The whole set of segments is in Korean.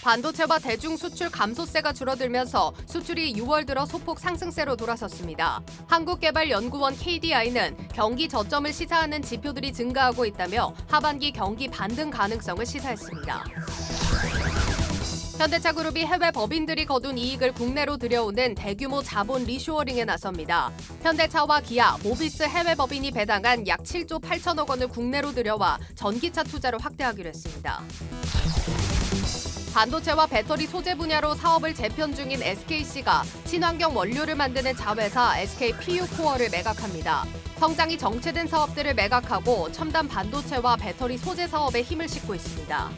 반도체와 대중 수출 감소세가 줄어들면서 수출이 6월 들어 소폭 상승세로 돌아섰습니다. 한국개발연구원 KDI는 경기 저점을 시사하는 지표들이 증가하고 있다며 하반기 경기 반등 가능성을 시사했습니다. 현대차그룹이 해외 법인들이 거둔 이익을 국내로 들여오는 대규모 자본 리쇼어링에 나섭니다. 현대차와 기아, 모비스 해외 법인이 배당한 약 7조 8천억 원을 국내로 들여와 전기차 투자를 확대하기로 했습니다. 반도체와 배터리 소재 분야로 사업을 재편 중인 SKC가 친환경 원료를 만드는 자회사 SK PU코어를 매각합니다. 성장이 정체된 사업들을 매각하고 첨단 반도체와 배터리 소재 사업에 힘을 싣고 있습니다.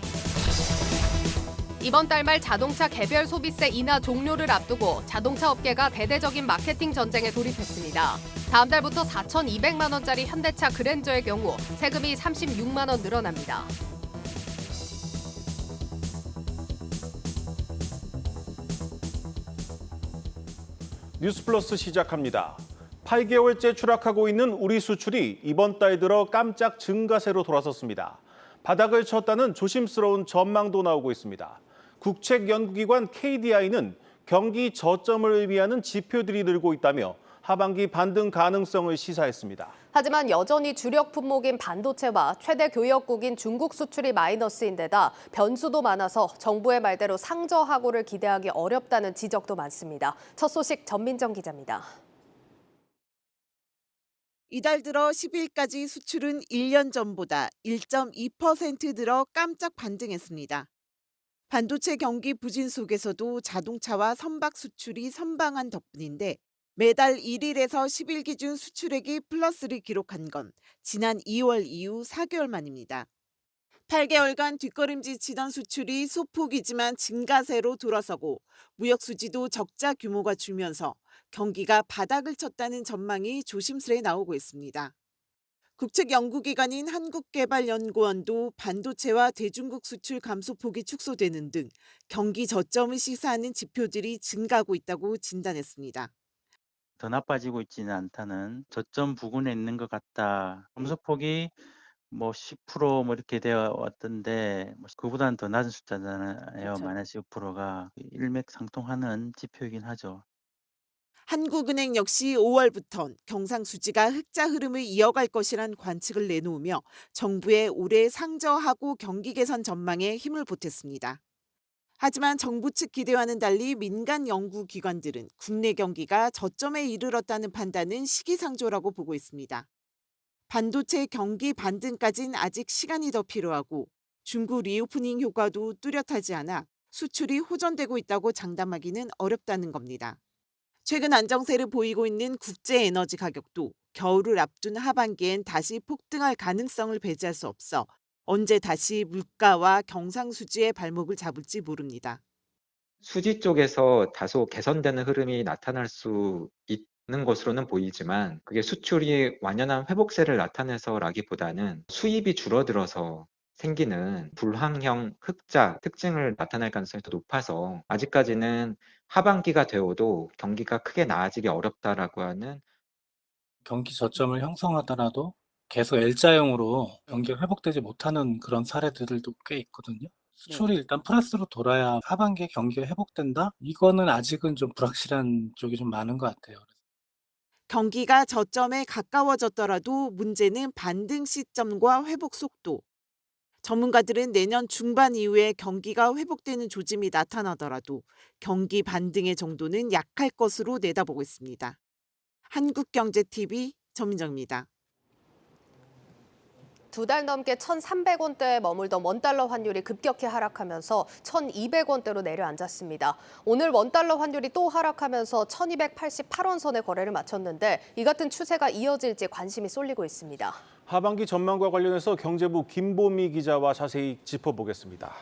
이번 달 말 자동차 개별 소비세 인하 종료를 앞두고 자동차 업계가 대대적인 마케팅 전쟁에 돌입했습니다. 다음 달부터 4,200만 원짜리 현대차 그랜저의 경우 세금이 36만 원 늘어납니다. 뉴스플러스 시작합니다. 8개월째 추락하고 있는 우리 수출이 이번 달 들어 깜짝 증가세로 돌아섰습니다. 바닥을 쳤다는 조심스러운 전망도 나오고 있습니다. 국책연구기관 KDI는 경기 저점을 의미하는 지표들이 늘고 있다며 하반기 반등 가능성을 시사했습니다. 하지만 여전히 주력 품목인 반도체와 최대 교역국인 중국 수출이 마이너스인 데다 변수도 많아서 정부의 말대로 상저하고를 기대하기 어렵다는 지적도 많습니다. 첫 소식 전민정 기자입니다. 이달 들어 10일까지 수출은 1년 전보다 1.2% 늘어 깜짝 반등했습니다. 반도체 경기 부진 속에서도 자동차와 선박 수출이 선방한 덕분인데 매달 1일에서 10일 기준 수출액이 플러스를 기록한 건 지난 2월 이후 4개월 만입니다. 8개월간 뒷걸음질 치던 수출이 소폭이지만 증가세로 돌아서고 무역 수지도 적자 규모가 줄면서 경기가 바닥을 쳤다는 전망이 조심스레 나오고 있습니다. 국책연구기관인 한국개발연구원도 반도체와 대중국 수출 감소폭이 축소되는 등 경기 저점을 시사하는 지표들이 증가하고 있다고 진단했습니다. 더 나빠지고 있지는 않다는 저점 부근에 있는 것 같다. 감소폭이 10% 이렇게 되어 왔던데 그보다는 더 낮은 숫자잖아요. 그렇죠. 마이너스 6%가 일맥상통하는 지표이긴 하죠. 한국은행 역시 5월부턴 경상수지가 흑자 흐름을 이어갈 것이란 관측을 내놓으며 정부의 올해 상저하고 경기 개선 전망에 힘을 보탰습니다. 하지만 정부 측 기대와는 달리 민간 연구기관들은 국내 경기가 저점에 이르렀다는 판단은 시기상조라고 보고 있습니다. 반도체 경기 반등까지는 아직 시간이 더 필요하고 중국 리오프닝 효과도 뚜렷하지 않아 수출이 호전되고 있다고 장담하기는 어렵다는 겁니다. 최근 안정세를 보이고 있는 국제 에너지 가격도 겨울을 앞둔 하반기엔 다시 폭등할 가능성을 배제할 수 없어 언제 다시 물가와 경상수지의 발목을 잡을지 모릅니다. 수지 쪽에서 다소 개선되는 흐름이 나타날 수 있는 것으로는 보이지만 그게 수출이 완연한 회복세를 나타내서라기보다는 수입이 줄어들어서 생기는 불황형 흑자 특징을 나타낼 가능성이 더 높아서 아직까지는 하반기가 되어도 경기가 크게 나아지기 어렵다라고 하는 경기 저점을 형성하더라도 계속 L자형으로 경기가 회복되지 못하는 그런 사례들도 꽤 있거든요. 수출이 일단 플러스로 돌아야 하반기에 경기가 회복된다? 이거는 아직은 좀 불확실한 쪽이 좀 많은 것 같아요. 경기가 저점에 가까워졌더라도 문제는 반등 시점과 회복 속도. 전문가들은 내년 중반 이후에 경기가 회복되는 조짐이 나타나더라도 경기 반등의 정도는 약할 것으로 내다보고 있습니다. 한국경제TV 전민정입니다. 두 달 넘게 1,300원대에 머물던 원달러 환율이 급격히 하락하면서 1,200원대로 내려앉았습니다. 오늘 원달러 환율이 또 하락하면서 1,288원 선에 거래를 마쳤는데 이 같은 추세가 이어질지 관심이 쏠리고 있습니다. 하반기 전망과 관련해서 경제부 김보미 기자와 자세히 짚어보겠습니다.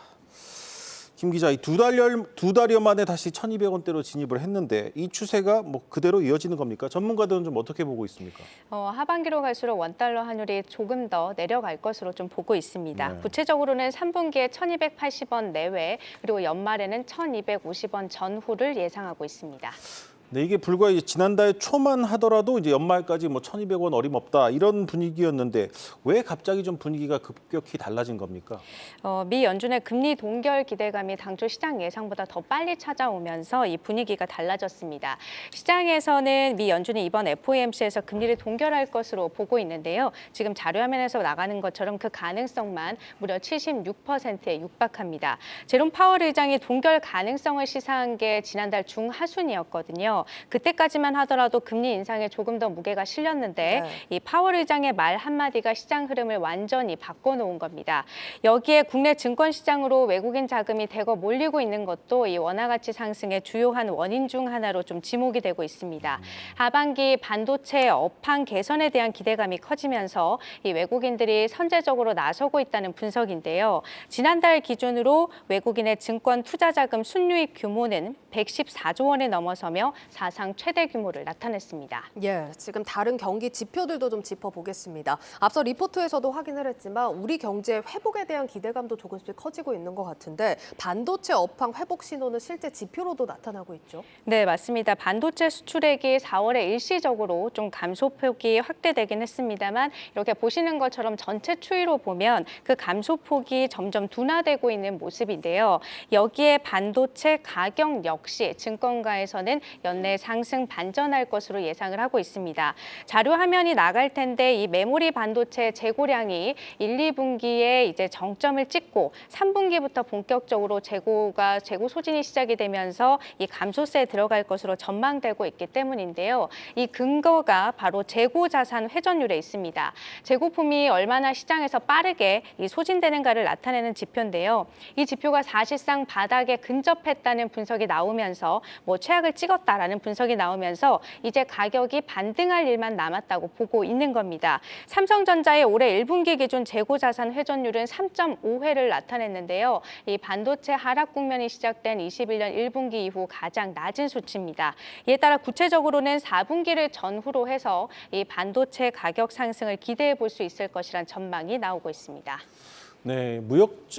김 기자, 두 달여 만에 다시 1,200원대로 진입을 했는데 이 추세가 그대로 이어지는 겁니까? 전문가들은 좀 어떻게 보고 있습니까? 하반기로 갈수록 원달러 환율이 조금 더 내려갈 것으로 좀 보고 있습니다. 네. 구체적으로는 3분기에 1,280원 내외 그리고 연말에는 1,250원 전후를 예상하고 있습니다. 네, 이게 불과 이제 지난달 초만 하더라도 이제 연말까지 뭐 1,200원 어림없다 이런 분위기였는데 왜 갑자기 좀 분위기가 급격히 달라진 겁니까? 미 연준의 금리 동결 기대감이 당초 시장 예상보다 더 빨리 찾아오면서 이 분위기가 달라졌습니다. 시장에서는 미 연준이 이번 FOMC에서 금리를 동결할 것으로 보고 있는데요. 지금 자료화면에서 나가는 것처럼 그 가능성만 무려 76%에 육박합니다. 제롬 파월 의장이 동결 가능성을 시사한 게 지난달 중하순이었거든요. 그때까지만 하더라도 금리 인상에 조금 더 무게가 실렸는데 이 파월 의장의 말 한마디가 시장 흐름을 완전히 바꿔놓은 겁니다. 여기에 국내 증권 시장으로 외국인 자금이 대거 몰리고 있는 것도 이 원화 가치 상승의 주요한 원인 중 하나로 좀 지목이 되고 있습니다. 하반기 반도체 업황 개선에 대한 기대감이 커지면서 이 외국인들이 선제적으로 나서고 있다는 분석인데요. 지난달 기준으로 외국인의 증권 투자 자금 순유입 규모는 114조 원을 넘어서며 사상 최대 규모를 나타냈습니다. 예, 지금 다른 경기 지표들도 좀 짚어보겠습니다. 앞서 리포트에서도 확인을 했지만 우리 경제 회복에 대한 기대감도 조금씩 커지고 있는 것 같은데 반도체 업황 회복 신호는 실제 지표로도 나타나고 있죠? 네, 맞습니다. 반도체 수출액이 4월에 일시적으로 좀 감소폭이 확대되긴 했습니다만 이렇게 보시는 것처럼 전체 추이로 보면 그 감소폭이 점점 둔화되고 있는 모습인데요. 여기에 반도체 가격 역시 증권가에서는 연내 상승 반전할 것으로 예상을 하고 있습니다. 자료 화면이 나갈 텐데 이 메모리 반도체 재고량이 1, 2분기에 이제 정점을 찍고 3분기부터 본격적으로 재고 소진이 시작이 되면서 이 감소세에 들어갈 것으로 전망되고 있기 때문인데요. 이 근거가 바로 재고 자산 회전율에 있습니다. 재고품이 얼마나 시장에서 빠르게 이 소진되는가를 나타내는 지표인데요. 이 지표가 사실상 바닥에 근접했다는 분석이 나오면서 뭐 최악을 찍었다라는 분석이 나오면서 이제 가격이 반등할 일만 남았다고 보고 있는 겁니다. 삼성전자의 올해 1분기 기준 재고 자산 회전율은 3.5회를 나타냈는데요. 이 반도체 하락 국면이 시작된 21년 1분기 이후 가장 낮은 수치입니다. 이에 따라 구체적으로는 4분기를 전후로 해서 이 반도체 가격 상승을 기대해 볼 수 있을 것이란 전망이 나오고 있습니다. 네,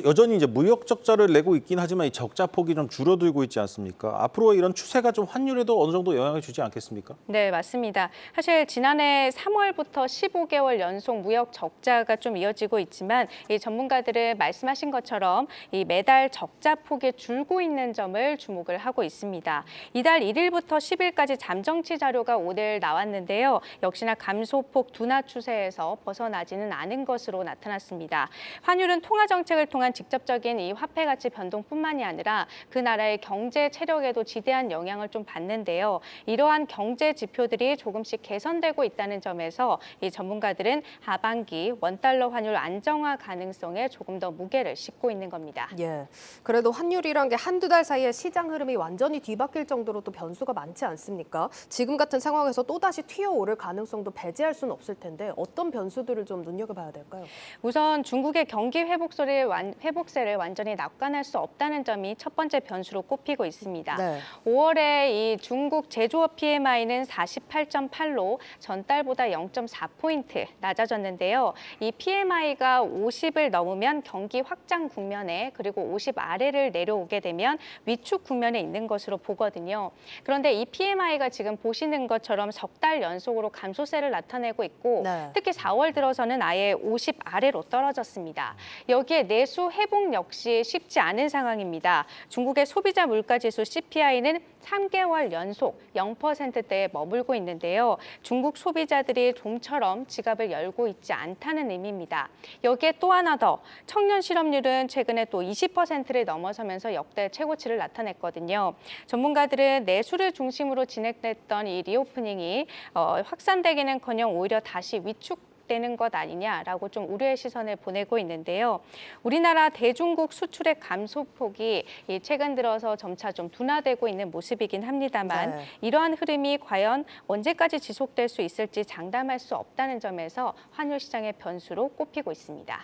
여전히 이제 무역 적자를 내고 있긴 하지만 이 적자 폭이 좀 줄어들고 있지 않습니까? 앞으로 이런 추세가 좀 환율에도 어느 정도 영향을 주지 않겠습니까? 네, 맞습니다. 사실 지난해 3월부터 15개월 연속 무역 적자가 좀 이어지고 있지만 이 전문가들은 말씀하신 것처럼 이 매달 적자 폭이 줄고 있는 점을 주목을 하고 있습니다. 이달 1일부터 10일까지 잠정치 자료가 오늘 나왔는데요. 역시나 감소폭 둔화 추세에서 벗어나지는 않은 것으로 나타났습니다. 환율 통화 정책을 통한 직접적인 이 화폐 가치 변동뿐만이 아니라 그 나라의 경제 체력에도 지대한 영향을 좀 받는데요. 이러한 경제 지표들이 조금씩 개선되고 있다는 점에서 이 전문가들은 하반기 원달러 환율 안정화 가능성에 조금 더 무게를 싣고 있는 겁니다. 예, 그래도 환율이란 게 한두 달 사이에 시장 흐름이 완전히 뒤바뀔 정도로 또 변수가 많지 않습니까? 지금 같은 상황에서 또다시 튀어오를 가능성도 배제할 수는 없을 텐데 어떤 변수들을 좀 눈여겨봐야 될까요? 우선 중국의 경기 회복세를 완전히 낙관할 수 없다는 점이 첫 번째 변수로 꼽히고 있습니다. 네. 5월에 이 중국 제조업 PMI는 48.8로 전달보다 0.4포인트 낮아졌는데요. 이 PMI가 50을 넘으면 경기 확장 국면에 그리고 50 아래를 내려오게 되면 위축 국면에 있는 것으로 보거든요. 그런데 이 PMI가 지금 보시는 것처럼 석 달 연속으로 감소세를 나타내고 있고 특히 4월 들어서는 아예 50 아래로 떨어졌습니다. 여기에 내수 회복 역시 쉽지 않은 상황입니다. 중국의 소비자 물가지수 CPI는 3개월 연속 0%대에 머물고 있는데요. 중국 소비자들이 좀처럼 지갑을 열고 있지 않다는 의미입니다. 여기에 또 하나 더 청년 실업률은 최근에 또 20%를 넘어서면서 역대 최고치를 나타냈거든요. 전문가들은 내수를 중심으로 진행됐던 이 리오프닝이 확산되기는커녕 오히려 다시 위축되는 것 아니냐라고 좀 우려의 시선을 보내고 있는데요. 우리나라 대중국 수출의 감소폭이 최근 들어서 점차 좀 둔화되고 있는 모습이긴 합니다만 이러한 흐름이 과연 언제까지 지속될 수 있을지 장담할 수 없다는 점에서 환율 시장의 변수로 꼽히고 있습니다.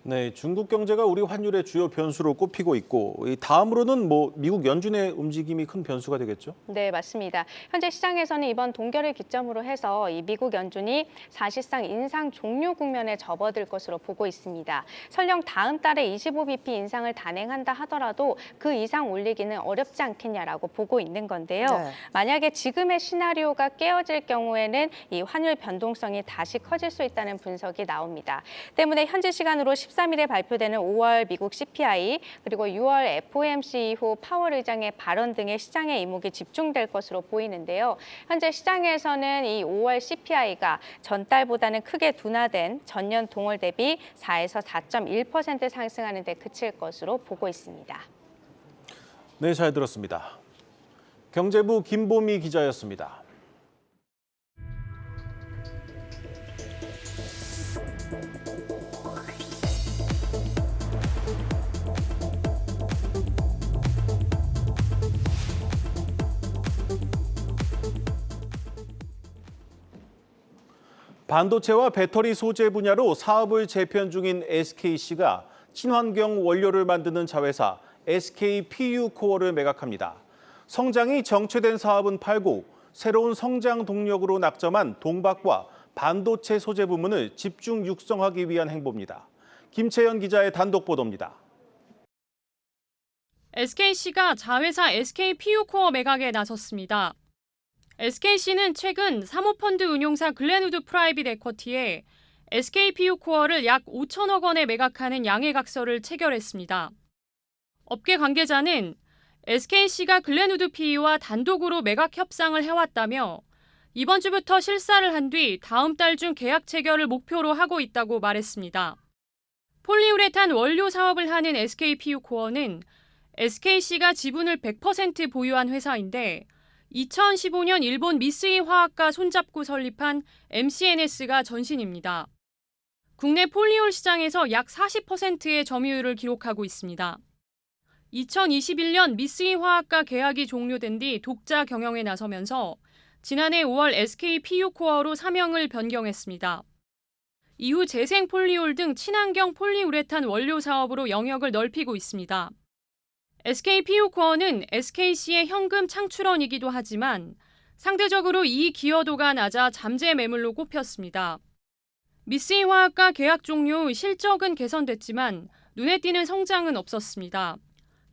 네, 중국 경제가 우리 환율의 주요 변수로 꼽히고 있고 이 다음으로는 미국 연준의 움직임이 큰 변수가 되겠죠? 네, 맞습니다. 현재 시장에서는 이번 동결을 기점으로 해서 이 미국 연준이 사실상 인상 종료 국면에 접어들 것으로 보고 있습니다. 설령 다음 달에 25bp 인상을 단행한다 하더라도 그 이상 올리기는 어렵지 않겠냐라고 보고 있는 건데요. 네. 만약에 지금의 시나리오가 깨어질 경우에는 이 환율 변동성이 다시 커질 수 있다는 분석이 나옵니다. 때문에 현지 시간으로 13일에 발표되는 5월 미국 CPI 그리고 6월 FOMC 이후 파월 의장의 발언 등의 시장의 이목이 집중될 것으로 보이는데요. 현재 시장에서는 이 5월 CPI가 전달보다는 크게 둔화된 전년 동월 대비 4에서 4.1% 상승하는 데 그칠 것으로 보고 있습니다. 네, 잘 들었습니다. 경제부 김보미 기자였습니다. 반도체와 배터리 소재 분야로 사업을 재편 중인 SKC가 친환경 원료를 만드는 자회사 SK PU코어를 매각합니다. 성장이 정체된 사업은 팔고 새로운 성장 동력으로 낙점한 동박과 반도체 소재 부문을 집중 육성하기 위한 행보입니다. 김채연 기자의 단독 보도입니다. SKC가 자회사 SK PU코어 매각에 나섰습니다. SKC는 최근 사모펀드 운용사 글렌우드 프라이빗 에쿼티에 SK PU코어를 약 5천억 원에 매각하는 양해각서를 체결했습니다. 업계 관계자는 SKC가 글렌우드 PE와 단독으로 매각 협상을 해왔다며 이번 주부터 실사를 한 뒤 다음 달 중 계약 체결을 목표로 하고 있다고 말했습니다. 폴리우레탄 원료 사업을 하는 SK PU코어는 SKC가 지분을 100% 보유한 회사인데 2015년 일본 미쓰이 화학과 손잡고 설립한 MCNS가 전신입니다. 국내 폴리올 시장에서 약 40%의 점유율을 기록하고 있습니다. 2021년 미쓰이 화학과 계약이 종료된 뒤 독자 경영에 나서면서 지난해 5월 SK PU코어로 사명을 변경했습니다. 이후 재생 폴리올 등 친환경 폴리우레탄 원료 사업으로 영역을 넓히고 있습니다. SK PU코어는 SKC의 현금 창출원이기도 하지만 상대적으로 이익 기여도가 낮아 잠재 매물로 꼽혔습니다. 미쓰이 화학과 계약 종료 후 실적은 개선됐지만 눈에 띄는 성장은 없었습니다.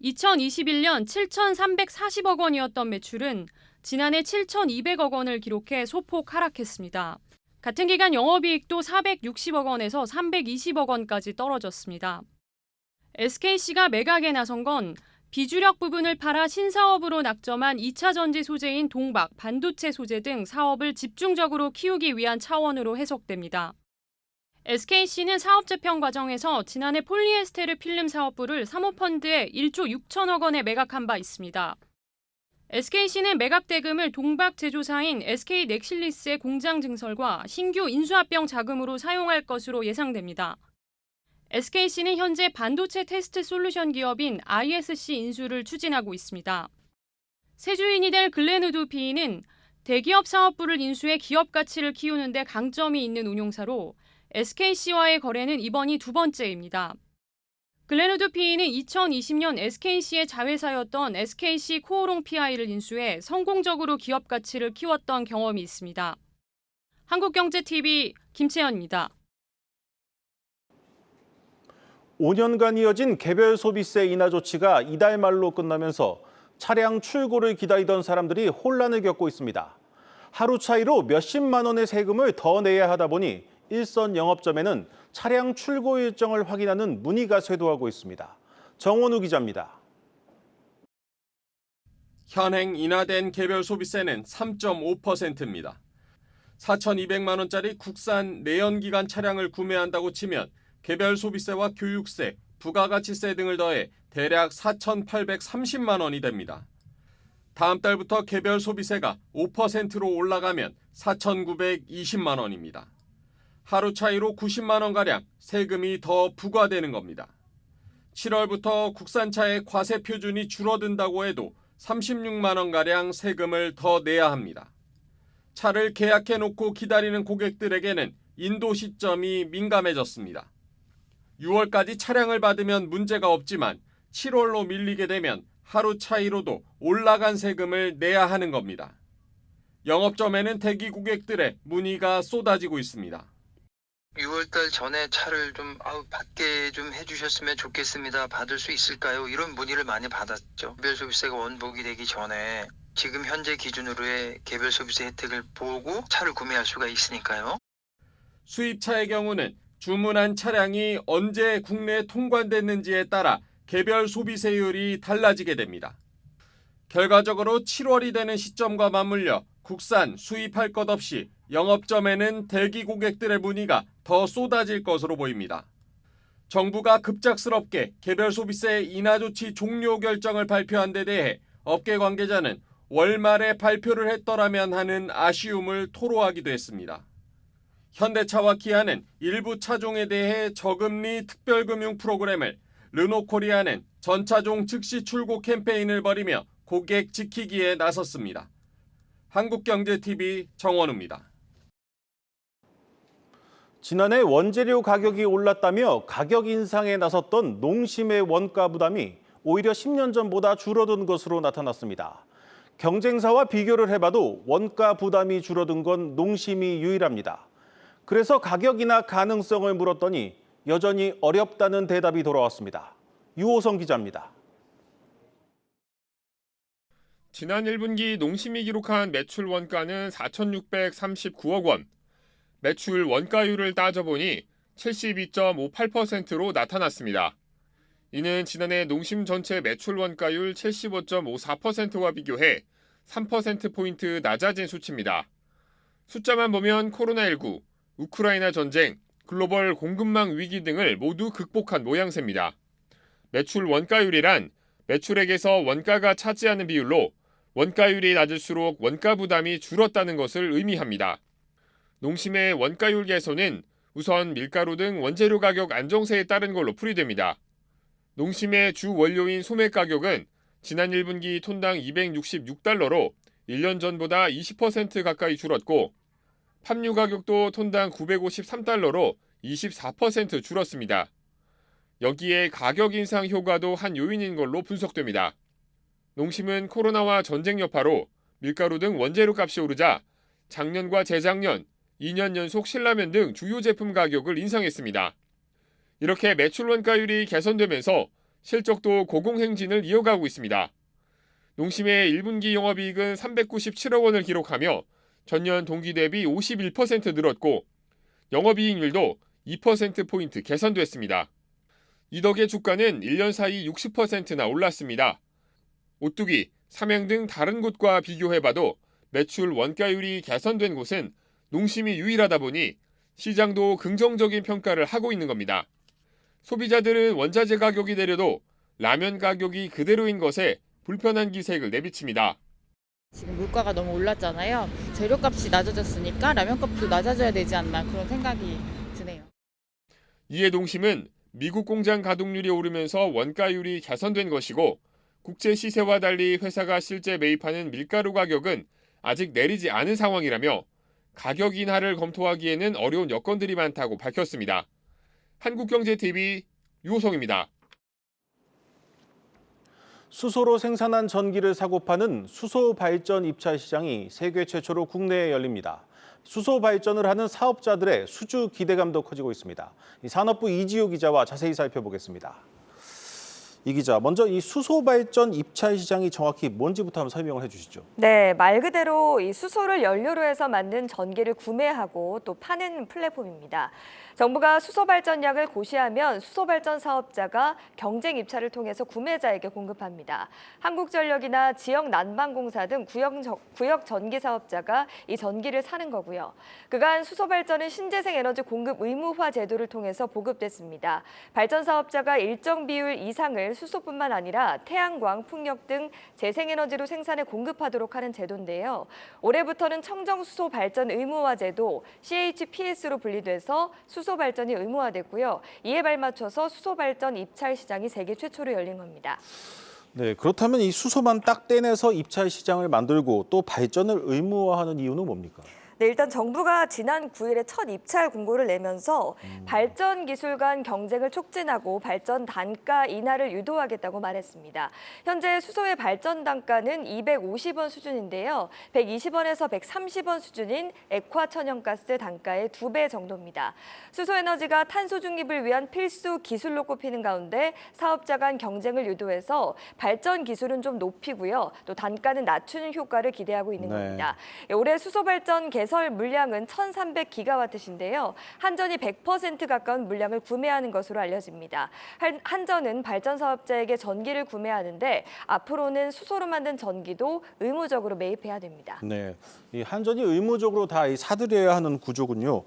2021년 7,340억 원이었던 매출은 지난해 7,200억 원을 기록해 소폭 하락했습니다. 같은 기간 영업이익도 460억 원에서 320억 원까지 떨어졌습니다. SKC가 매각에 나선 건 비주력 부분을 팔아 신사업으로 낙점한 2차 전지 소재인 동박, 반도체 소재 등 사업을 집중적으로 키우기 위한 차원으로 해석됩니다. SKC는 사업 재편 과정에서 지난해 폴리에스테르 필름 사업부를 사모펀드에 1조 6천억 원에 매각한 바 있습니다. SKC는 매각 대금을 동박 제조사인 SK 넥실리스의 공장 증설과 신규 인수합병 자금으로 사용할 것으로 예상됩니다. SKC는 현재 반도체 테스트 솔루션 기업인 ISC 인수를 추진하고 있습니다. 새 주인이 될 글렌우드 PE는 대기업 사업부를 인수해 기업 가치를 키우는 데 강점이 있는 운용사로 SKC와의 거래는 이번이 두 번째입니다. 글렌우드 PE는 2020년 SKC의 자회사였던 SKC 코오롱 PI를 인수해 성공적으로 기업 가치를 키웠던 경험이 있습니다. 한국경제TV 김채연입니다. 5년간 이어진 개별 소비세 인하 조치가 이달 말로 끝나면서 차량 출고를 기다리던 사람들이 혼란을 겪고 있습니다. 하루 차이로 몇십만 원의 세금을 더 내야 하다 보니 일선 영업점에는 차량 출고 일정을 확인하는 문의가 쇄도하고 있습니다. 정원우 기자입니다. 현행 인하된 개별 소비세는 3.5%입니다. 4,200만 원짜리 국산 내연기관 차량을 구매한다고 치면 개별 소비세와 교육세, 부가가치세 등을 더해 대략 4,830만 원이 됩니다. 다음 달부터 개별 소비세가 5%로 올라가면 4,920만 원입니다. 하루 차이로 90만 원가량 세금이 더 부과되는 겁니다. 7월부터 국산차의 과세 표준이 줄어든다고 해도 36만 원가량 세금을 더 내야 합니다. 차를 계약해놓고 기다리는 고객들에게는 인도 시점이 민감해졌습니다. 6월까지 차량을 받으면 문제가 없지만 7월로 밀리게 되면 하루 차이로도 올라간 세금을 내야 하는 겁니다. 영업점에는 대기 고객들의 문의가 쏟아지고 있습니다. 6월달 전에 차를 좀 받게 좀 해주셨으면 좋겠습니다. 받을 수 있을까요? 이런 문의를 많이 받았죠. 개별 소비세가 원복이 되기 전에 지금 현재 기준으로의 개별 소비세 혜택을 보고 차를 구매할 수가 있으니까요. 수입차의 경우는 주문한 차량이 언제 국내에 통관됐는지에 따라 개별 소비세율이 달라지게 됩니다. 결과적으로 7월이 되는 시점과 맞물려 국산 수입할 것 없이 영업점에는 대기 고객들의 문의가 더 쏟아질 것으로 보입니다. 정부가 급작스럽게 개별 소비세 인하 조치 종료 결정을 발표한 데 대해 업계 관계자는 월말에 발표를 했더라면 하는 아쉬움을 토로하기도 했습니다. 현대차와 기아는 일부 차종에 대해 저금리 특별금융 프로그램을, 르노코리아는 전차종 즉시 출고 캠페인을 벌이며 고객 지키기에 나섰습니다. 한국경제TV 정원우입니다. 지난해 원재료 가격이 올랐다며 가격 인상에 나섰던 농심의 원가 부담이 오히려 10년 전보다 줄어든 것으로 나타났습니다. 경쟁사와 비교를 해봐도 원가 부담이 줄어든 건 농심이 유일합니다. 그래서 가격 인하 가능성을 물었더니 여전히 어렵다는 대답이 돌아왔습니다. 유호성 기자입니다. 지난 1분기 농심이 기록한 매출 원가는 4,639억 원. 매출 원가율을 따져보니 72.58%로 나타났습니다. 이는 지난해 농심 전체 매출 원가율 75.54%와 비교해 3%포인트 낮아진 수치입니다. 숫자만 보면 코로나19, 우크라이나 전쟁, 글로벌 공급망 위기 등을 모두 극복한 모양새입니다. 매출 원가율이란 매출액에서 원가가 차지하는 비율로 원가율이 낮을수록 원가 부담이 줄었다는 것을 의미합니다. 농심의 원가율 개선은 우선 밀가루 등 원재료 가격 안정세에 따른 걸로 풀이됩니다. 농심의 주 원료인 소매 가격은 지난 1분기 톤당 266달러로 1년 전보다 20% 가까이 줄었고 팜유 가격도 톤당 953달러로 24% 줄었습니다. 여기에 가격 인상 효과도 한 요인인 걸로 분석됩니다. 농심은 코로나와 전쟁 여파로 밀가루 등 원재료 값이 오르자 작년과 재작년, 2년 연속 신라면 등 주요 제품 가격을 인상했습니다. 이렇게 매출 원가율이 개선되면서 실적도 고공행진을 이어가고 있습니다. 농심의 1분기 영업이익은 397억 원을 기록하며 전년 동기 대비 51% 늘었고 영업이익률도 2%포인트 개선됐습니다. 이 덕에 주가는 1년 사이 60%나 올랐습니다. 오뚜기, 삼양 등 다른 곳과 비교해봐도 매출 원가율이 개선된 곳은 농심이 유일하다 보니 시장도 긍정적인 평가를 하고 있는 겁니다. 소비자들은 원자재 가격이 내려도 라면 가격이 그대로인 것에 불편한 기색을 내비칩니다. 지금 물가가 너무 올랐잖아요. 재료값이 낮아졌으니까 라면값도 낮아져야 되지 않나 그런 생각이 드네요. 이에 농심은 미국 공장 가동률이 오르면서 원가율이 개선된 것이고 국제 시세와 달리 회사가 실제 매입하는 밀가루 가격은 아직 내리지 않은 상황이라며 가격 인하를 검토하기에는 어려운 여건들이 많다고 밝혔습니다. 한국경제TV 유호성입니다. 수소로 생산한 전기를 사고 파는 수소 발전 입찰 시장이 세계 최초로 국내에 열립니다. 수소 발전을 하는 사업자들의 수주 기대감도 커지고 있습니다. 산업부 이지호 기자와 자세히 살펴보겠습니다. 이 기자, 먼저 이 수소 발전 입찰 시장이 정확히 뭔지부터 한번 설명을 해주시죠. 네, 말 그대로 이 수소를 연료로 해서 만든 전기를 구매하고 또 파는 플랫폼입니다. 정부가 수소 발전량을 고시하면 수소 발전 사업자가 경쟁 입찰을 통해서 구매자에게 공급합니다. 한국전력이나 지역 난방공사 등 구역 전기 사업자가 이 전기를 사는 거고요. 그간 수소 발전은 신재생 에너지 공급 의무화 제도를 통해서 보급됐습니다. 발전 사업자가 일정 비율 이상을 수소뿐만 아니라 태양광, 풍력 등 재생에너지로 생산해 공급하도록 하는 제도인데요. 올해부터는 청정수소 발전 의무화 제도 CHPS로 분리돼서 수소 발전이 의무화됐고요. 이에 발맞춰서 수소 발전 입찰 시장이 세계 최초로 열린 겁니다. 네, 그렇다면 이 수소만 딱 떼내서 입찰 시장을 만들고 또 발전을 의무화하는 이유는 뭡니까? 네, 일단 정부가 지난 9일에 첫 입찰 공고를 내면서 발전 기술 간 경쟁을 촉진하고 발전 단가 인하를 유도하겠다고 말했습니다. 현재 수소의 발전 단가는 250원 수준인데요. 120원에서 130원 수준인 액화 천연가스 단가의 2배 정도입니다. 수소에너지가 탄소 중립을 위한 필수 기술로 꼽히는 가운데 사업자 간 경쟁을 유도해서 발전 기술은 좀 높이고요. 또 단가는 낮추는 효과를 기대하고 있는 겁니다. 올해 수소 발전 개설 물량은 1,300기가와트인데요. 한전이 100% 가까운 물량을 구매하는 것으로 알려집니다. 한전은 발전 사업자에게 전기를 구매하는데 앞으로는 수소로 만든 전기도 의무적으로 매입해야 됩니다. 네, 이 한전이 의무적으로 다 사들여야 하는 구조군요.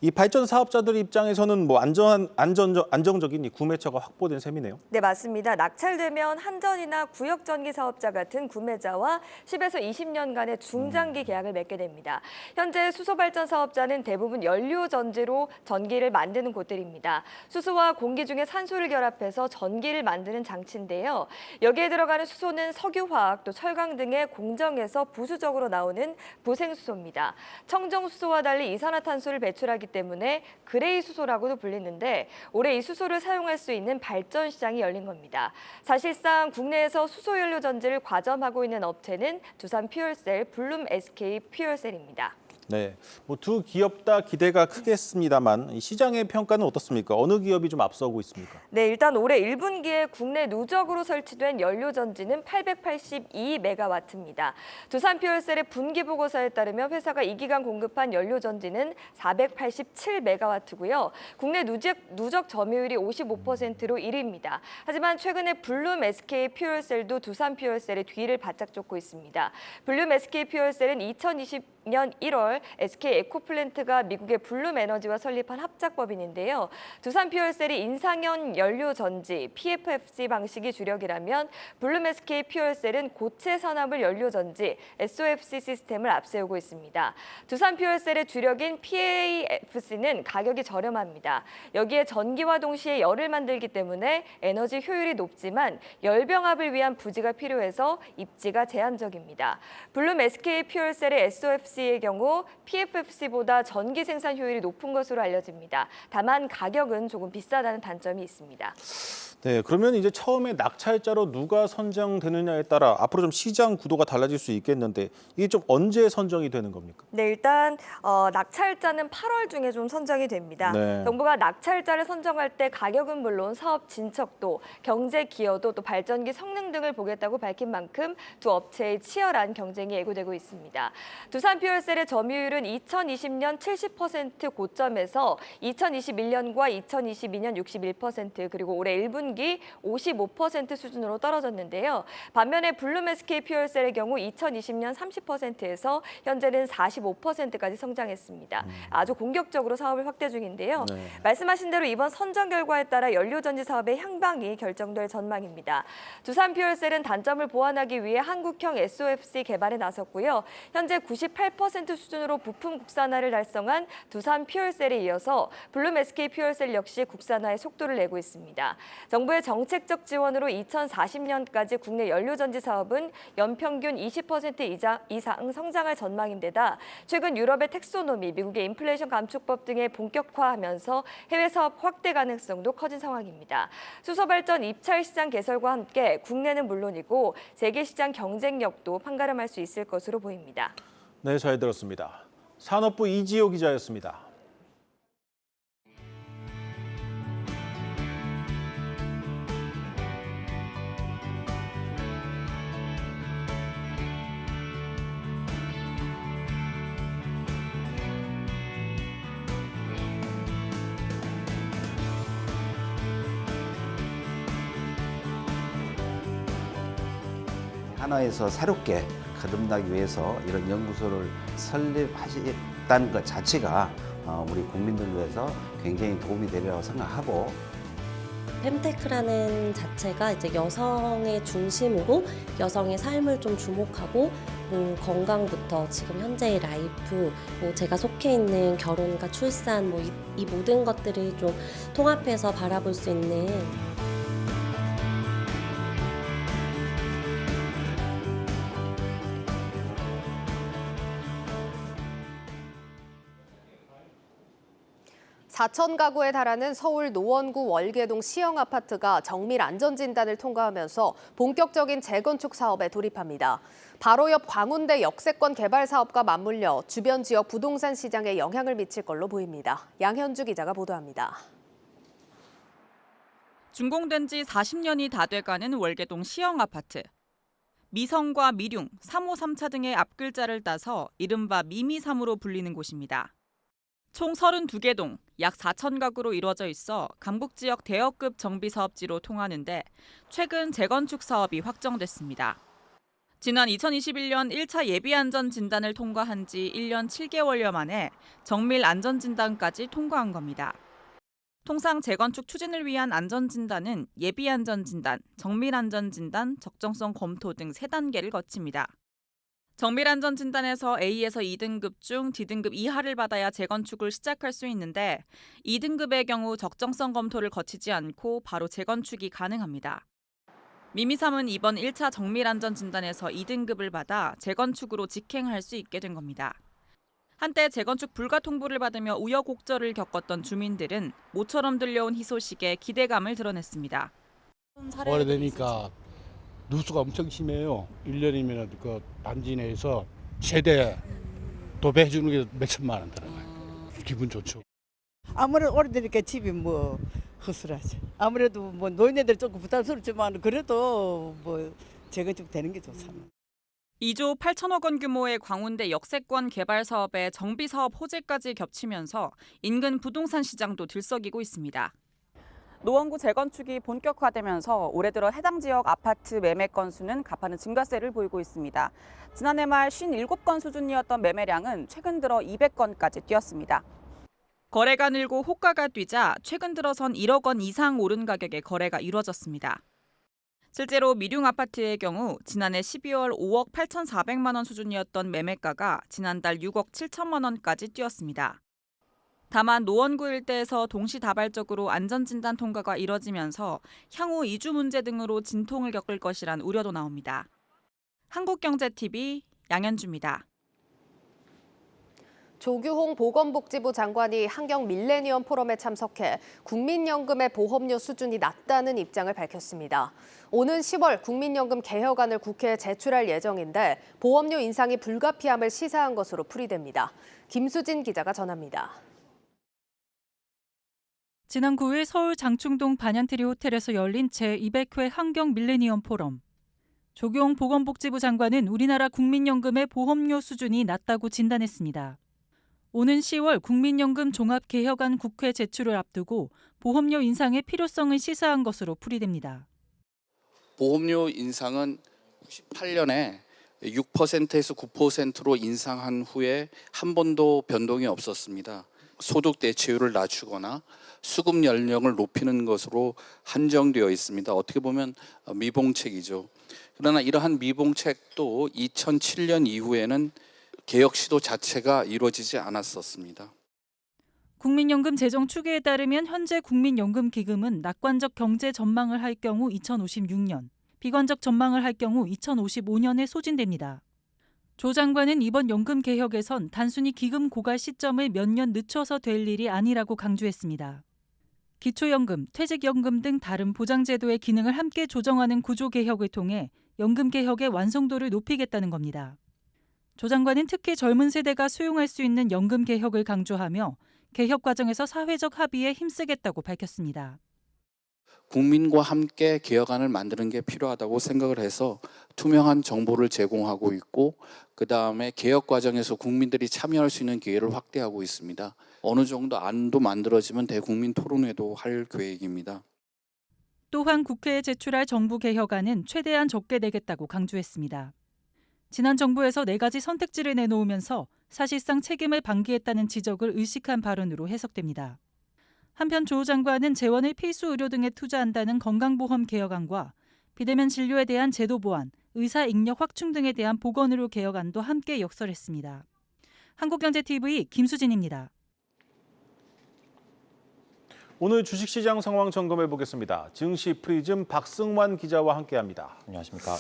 이 발전 사업자들 입장에서는 뭐 안정적인 이 구매처가 확보된 셈이네요. 네, 맞습니다. 낙찰되면 한전이나 구역전기 사업자 같은 구매자와 10에서 20년간의 중장기 계약을 맺게 됩니다. 현재 수소발전 사업자는 대부분 연료전지로 전기를 만드는 곳들입니다. 수소와 공기 중에 산소를 결합해서 전기를 만드는 장치인데요. 여기에 들어가는 수소는 석유화학, 또 철강 등의 공정에서 부수적으로 나오는 부생수소입니다. 청정수소와 달리 이산화탄소를 배출하기 때문에 그레이 수소라고도 불리는데 올해 이 수소를 사용할 수 있는 발전 시장이 열린 겁니다. 사실상 국내에서 수소연료 전지를 과점하고 있는 업체는 두산 퓨얼셀, 블룸 SK 퓨얼셀입니다. 네, 뭐 두 기업 다 기대가 크겠습니다만 이 시장의 평가는 어떻습니까? 어느 기업이 좀 앞서고 있습니까? 네, 일단 올해 1분기에 국내 누적으로 설치된 연료 전지는 882메가와트입니다. 두산 퓨얼셀의 분기 보고서에 따르면 회사가 이 기간 공급한 연료 전지는 487메가와트고요. 국내 누적 점유율이 55%로 1위입니다. 하지만 최근에 블룸 SK 퓨얼셀도 두산 퓨얼셀의 뒤를 바짝 쫓고 있습니다. 블룸 SK 퓨얼셀은 2020년 1월 SK 에코플랜트가 미국의 블룸 에너지와 설립한 합작법인인데요. 두산 퓨얼셀이 인상형 연료 전지 PFFC 방식이 주력이라면 블룸 SK 퓨얼셀은 고체 산화물 연료 전지 SOFC 시스템을 앞세우고 있습니다. 두산 퓨얼셀의 주력인 PAFC는 가격이 저렴합니다. 여기에 전기와 동시에 열을 만들기 때문에 에너지 효율이 높지만 열병합을 위한 부지가 필요해서 입지가 제한적입니다. 블룸 SK 퓨얼셀의 SOFC의 경우 PFFC보다 전기 생산 효율이 높은 것으로 알려집니다. 다만 가격은 조금 비싸다는 단점이 있습니다. 네, 그러면 이제 처음에 낙찰자로 누가 선정되느냐에 따라 앞으로 좀 시장 구도가 달라질 수 있겠는데 이게 좀 언제 선정이 되는 겁니까? 네, 일단 낙찰자는 8월 중에 좀 선정이 됩니다. 네. 정부가 낙찰자를 선정할 때 가격은 물론 사업 진척도, 경제 기여도, 또 발전기 성능 등을 보겠다고 밝힌 만큼 두 업체의 치열한 경쟁이 예고되고 있습니다. 두산 퓨얼셀의 점유율은 2020년 70% 고점에서 2021년과 2022년 61% 그리고 올해 1분기 55% 수준으로 떨어졌는데요. 반면에 블룸 SK 퓨얼셀의 경우 2020년 30%에서 현재는 45%까지 성장했습니다. 아주 공격적으로 사업을 확대 중인데요. 네. 말씀하신 대로 이번 선정 결과에 따라 연료전지 사업의 향방이 결정될 전망입니다. 두산 퓨얼셀은 단점을 보완하기 위해 한국형 SOFC 개발에 나섰고요. 현재 98% 수준으로 부품 국산화를 달성한 두산 퓨얼셀에 이어서 블룸 SK 퓨얼셀 역시 국산화의 속도를 내고 있습니다. 정부의 정책적 지원으로 2040년까지 국내 연료전지 사업은 연평균 20% 이상 성장할 전망인데다 최근 유럽의 텍소노미, 미국의 인플레이션 감축법 등의 본격화하면서 해외 사업 확대 가능성도 커진 상황입니다. 수소 발전 입찰 시장 개설과 함께 국내는 물론이고 세계 시장 경쟁력도 판가름할 수 있을 것으로 보입니다. 네, 잘 들었습니다. 산업부 이지호 기자였습니다. 하나에서 새롭게 거듭나기 위해서 이런 연구소를 설립하셨다는 것 자체가 우리 국민들 위해서 굉장히 도움이 되리라고 생각하고 펨테크라는 자체가 이제 여성의 중심으로 여성의 삶을 좀 주목하고 뭐 건강부터 지금 현재의 라이프, 뭐 제가 속해 있는 결혼과 출산, 뭐 이 모든 것들을 좀 통합해서 바라볼 수 있는 4천 가구에 달하는 서울 노원구 월계동 시형 아파트가 정밀 안전진단을 통과하면서 본격적인 재건축 사업에 돌입합니다. 바로 옆 광운대 역세권 개발 사업과 맞물려 주변 지역 부동산 시장에 영향을 미칠 걸로 보입니다. 양현주 기자가 보도합니다. 준공된 지 40년이 다 돼가는 월계동 시형 아파트. 미성과 미룡, 3호, 3차 등의 앞글자를 따서 이른바 미미3으로 불리는 곳입니다. 총 32개 동, 약 4천 가구로 이루어져 있어 강북 지역 대여급 정비사업지로 통하는데 최근 재건축 사업이 확정됐습니다. 지난 2021년 1차 예비안전진단을 통과한 지 1년 7개월여 만에 정밀 안전진단까지 통과한 겁니다. 통상 재건축 추진을 위한 안전진단은 예비안전진단, 정밀안전진단, 적정성 검토 등 3단계를 거칩니다. 정밀안전진단에서 A에서 2등급 중 D등급 이하를 받아야 재건축을 시작할 수 있는데 2등급의 경우 적정성 검토를 거치지 않고 바로 재건축이 가능합니다. 미미3은 이번 1차 정밀안전진단에서 2등급을 받아 재건축으로 직행할 수 있게 된 겁니다. 한때 재건축 불가 통보를 받으며 우여곡절을 겪었던 주민들은 모처럼 들려온 희소식에 기대감을 드러냈습니다. 오래되니까 누수가 엄청 심해요. 1년이면 그 단지 내에서 최대 도배해 주는 게 몇천만 원 들어가요. 기분 좋죠. 아무래도 오래되니까 집이 뭐 허술하죠. 아무래도 뭐 노인네들 조금 부담스럽지만 그래도 뭐 재건축 되는 게 좋잖아요. 2조 8천억 원 규모의 광운대 역세권 개발 사업에 정비 사업 호재까지 겹치면서 인근 부동산 시장도 들썩이고 있습니다. 노원구 재건축이 본격화되면서 올해 들어 해당 지역 아파트 매매 건수는 가파른 증가세를 보이고 있습니다. 지난해 말 57건 수준이었던 매매량은 최근 들어 200건까지 뛰었습니다. 거래가 늘고 호가가 뛰자 최근 들어선 1억 원 이상 오른 가격에 거래가 이루어졌습니다. 실제로 미룡 아파트의 경우 지난해 12월 5억 8,400만 원 수준이었던 매매가가 지난달 6억 7천만 원까지 뛰었습니다. 다만 노원구 일대에서 동시다발적으로 안전진단 통과가 이뤄지면서 향후 이주 문제 등으로 진통을 겪을 것이란 우려도 나옵니다. 한국경제TV 양현주입니다. 조규홍 보건복지부 장관이 한경 밀레니엄 포럼에 참석해 국민연금의 보험료 수준이 낮다는 입장을 밝혔습니다. 오는 10월 국민연금 개혁안을 국회에 제출할 예정인데 보험료 인상이 불가피함을 시사한 것으로 풀이됩니다. 김수진 기자가 전합니다. 지난 9일 서울 장충동 반얀트리 호텔에서 열린 제200회 한경 밀레니엄 포럼. 조규홍 보건복지부 장관은 우리나라 국민연금의 보험료 수준이 낮다고 진단했습니다. 오는 10월 국민연금 종합개혁안 국회 제출을 앞두고 보험료 인상의 필요성을 시사한 것으로 풀이됩니다. 보험료 인상은 98년에 6%에서 9%로 인상한 후에 한 번도 변동이 없었습니다. 소득 대체율을 낮추거나 수급 연령을 높이는 것으로 한정되어 있습니다. 어떻게 보면 미봉책이죠. 그러나 이러한 미봉책도 2007년 이후에는 개혁 시도 자체가 이루어지지 않았었습니다. 국민연금 재정 추계에 따르면 현재 국민연금 기금은 낙관적 경제 전망을 할 경우 2056년, 비관적 전망을 할 경우 2055년에 소진됩니다. 조 장관은 이번 연금 개혁에선 단순히 기금 고갈 시점을 몇 년 늦춰서 될 일이 아니라고 강조했습니다. 기초연금, 퇴직연금 등 다른 보장제도의 기능을 함께 조정하는 구조 개혁을 통해 연금 개혁의 완성도를 높이겠다는 겁니다. 조 장관은 특히 젊은 세대가 수용할 수 있는 연금 개혁을 강조하며 개혁 과정에서 사회적 합의에 힘쓰겠다고 밝혔습니다. 국민과 함께 개혁안을 만드는 게 필요하다고 생각을 해서 투명한 정보를 제공하고 있고 그다음에 개혁 과정에서 국민들이 참여할 수 있는 기회를 확대하고 있습니다. 어느 정도 안도 만들어지면 대국민 토론회도 할 계획입니다. 또한 국회에 제출할 정부 개혁안은 최대한 적게 내겠다고 강조했습니다. 지난 정부에서 4가지 선택지를 내놓으면서 사실상 책임을 방기했다는 지적을 의식한 발언으로 해석됩니다. 한편 조 장관은 재원을 필수 의료 등에 투자한다는 건강보험 개혁안과 비대면 진료에 대한 제도 보완, 의사 인력 확충 등에 대한 보건의료 개혁안도 함께 역설했습니다. 한국경제TV 김수진입니다. 오늘 주식시장 상황 점검해 보겠습니다. 증시 프리즘 박승환 기자와 함께합니다. 안녕하십니까.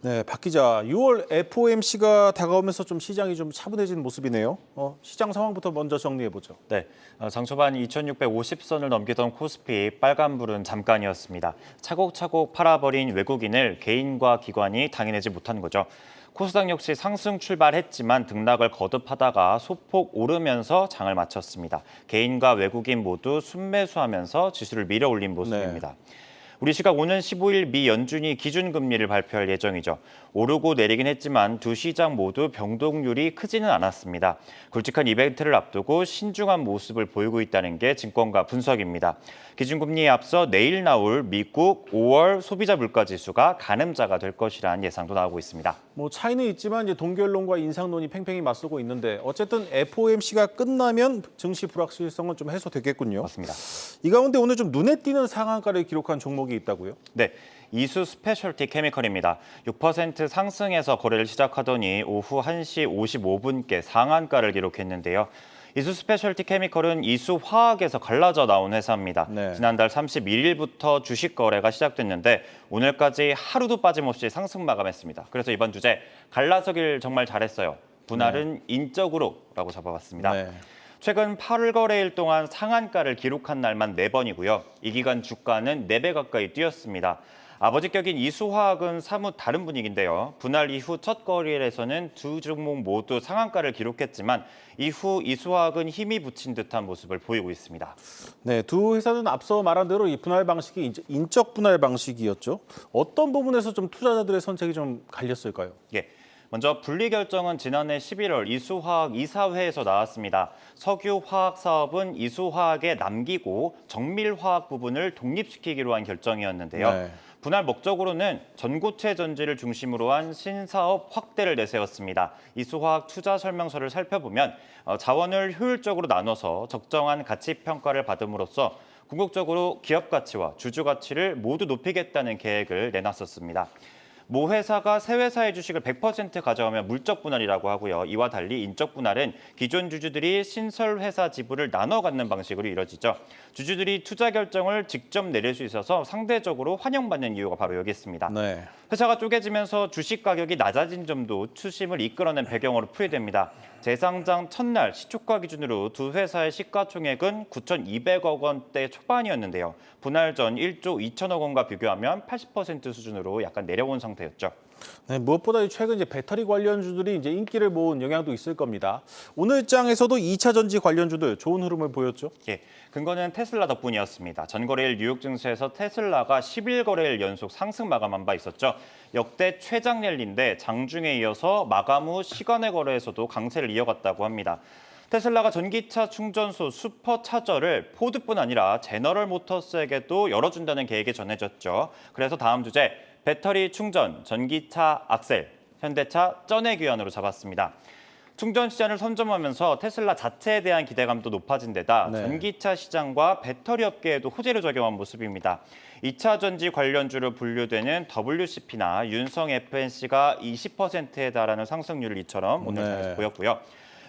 네, 박 기자, 6월 FOMC가 다가오면서 좀 시장이 좀 차분해진 모습이네요. 시장 상황부터 먼저 정리해보죠. 네, 장 초반 2,650선을 넘기던 코스피 빨간불은 잠깐이었습니다. 차곡차곡 팔아버린 외국인을 개인과 기관이 당해내지 못한 거죠. 코스닥 역시 상승 출발했지만 등락을 거듭하다가 소폭 오르면서 장을 마쳤습니다. 개인과 외국인 모두 순매수하면서 지수를 밀어올린 모습입니다. 우리 시각 오는 15일 미 연준이 기준금리를 발표할 예정이죠. 오르고 내리긴 했지만 두 시장 모두 변동률이 크지는 않았습니다. 굵직한 이벤트를 앞두고 신중한 모습을 보이고 있다는 게 증권가 분석입니다. 기준금리에 앞서 내일 나올 미국 5월 소비자 물가지수가 가늠자가 될 것이라는 예상도 나오고 있습니다. 뭐 차이는 있지만 이제 동결론과 인상론이 팽팽히 맞서고 있는데 어쨌든 FOMC가 끝나면 증시 불확실성은 좀 해소되겠군요. 맞습니다. 이 가운데 오늘 좀 눈에 띄는 상한가를 기록한 종목이 있다고요? 네. 이수 스페셜티 케미컬입니다. 6% 상승해서 거래를 시작하더니 오후 1시 55분께 상한가를 기록했는데요. 이수 스페셜티 케미컬은 이수 화학에서 갈라져 나온 회사입니다. 지난달 31일부터 주식 거래가 시작됐는데 오늘까지 하루도 빠짐없이 상승 마감했습니다. 그래서 이번 주제 갈라서길 정말 잘했어요. 분할은 인적으로라고 잡아봤습니다. 최근 8월 거래일 동안 상한가를 기록한 날만 4번이고요. 이 기간 주가는 4배 가까이 뛰었습니다. 아버지격인 이수화학은 사뭇 다른 분위기인데요. 분할 이후 첫 거래일에서는 두 종목 모두 상한가를 기록했지만 이후 이수화학은 힘이 붙인 듯한 모습을 보이고 있습니다. 네, 두 회사는 앞서 말한 대로 이 분할 방식이 인적 분할 방식이었죠. 어떤 부분에서 좀 투자자들의 선택이 좀 갈렸을까요? 예. 먼저 분리 결정은 지난해 11월 이수화학 이사회에서 나왔습니다. 석유화학 사업은 이수화학에 남기고 정밀화학 부분을 독립시키기로 한 결정이었는데요. 분할 목적으로는 전고체 전지를 중심으로 한 신사업 확대를 내세웠습니다. 이수화학 투자 설명서를 살펴보면 자원을 효율적으로 나눠서 적정한 가치 평가를 받음으로써 궁극적으로 기업 가치와 주주 가치를 모두 높이겠다는 계획을 내놨었습니다. 모 회사가 새 회사의 주식을 100% 가져오면 물적 분할이라고 하고요. 이와 달리 인적 분할은 기존 주주들이 신설 회사 지분을 나눠 갖는 방식으로 이뤄지죠. 주주들이 투자 결정을 직접 내릴 수 있어서 상대적으로 환영받는 이유가 바로 여기 있습니다. 회사가 쪼개지면서 주식 가격이 낮아진 점도 추심을 이끌어낸 배경으로 풀이됩니다. 재상장 첫날 시초가 기준으로 두 회사의 시가총액은 9,200억 원대 초반이었는데요. 분할 전 1조 2천억 원과 비교하면 80% 수준으로 약간 내려온 상태였죠. 네, 무엇보다 최근 이제 배터리 관련주들이 이제 인기를 모은 영향도 있을 겁니다. 오늘 장에서도 2차 전지 관련주들 좋은 흐름을 보였죠. 예, 근거는 테슬라 덕분이었습니다. 전거래일 뉴욕 증시에서 테슬라가 11거래일 연속 상승 마감한 바 있었죠. 역대 최장 랠리인데 장중에 이어서 마감 후 시간외 거래에서도 강세를 이어갔다고 합니다. 테슬라가 전기차 충전소 슈퍼차저를 포드뿐 아니라 제너럴 모터스에게도 열어준다는 계획이 전해졌죠. 그래서 다음 주제 배터리 충전, 전기차 악셀, 현대차 전액 위안으로 잡았습니다. 충전 시장을 선점하면서 테슬라 자체에 대한 기대감도 높아진 데다 전기차 시장과 배터리 업계에도 호재를 적용한 모습입니다. 2차 전지 관련주로 분류되는 WCP나 윤성 FNC가 20%에 달하는 상승률을 이처럼 오늘 장에서 보였고요.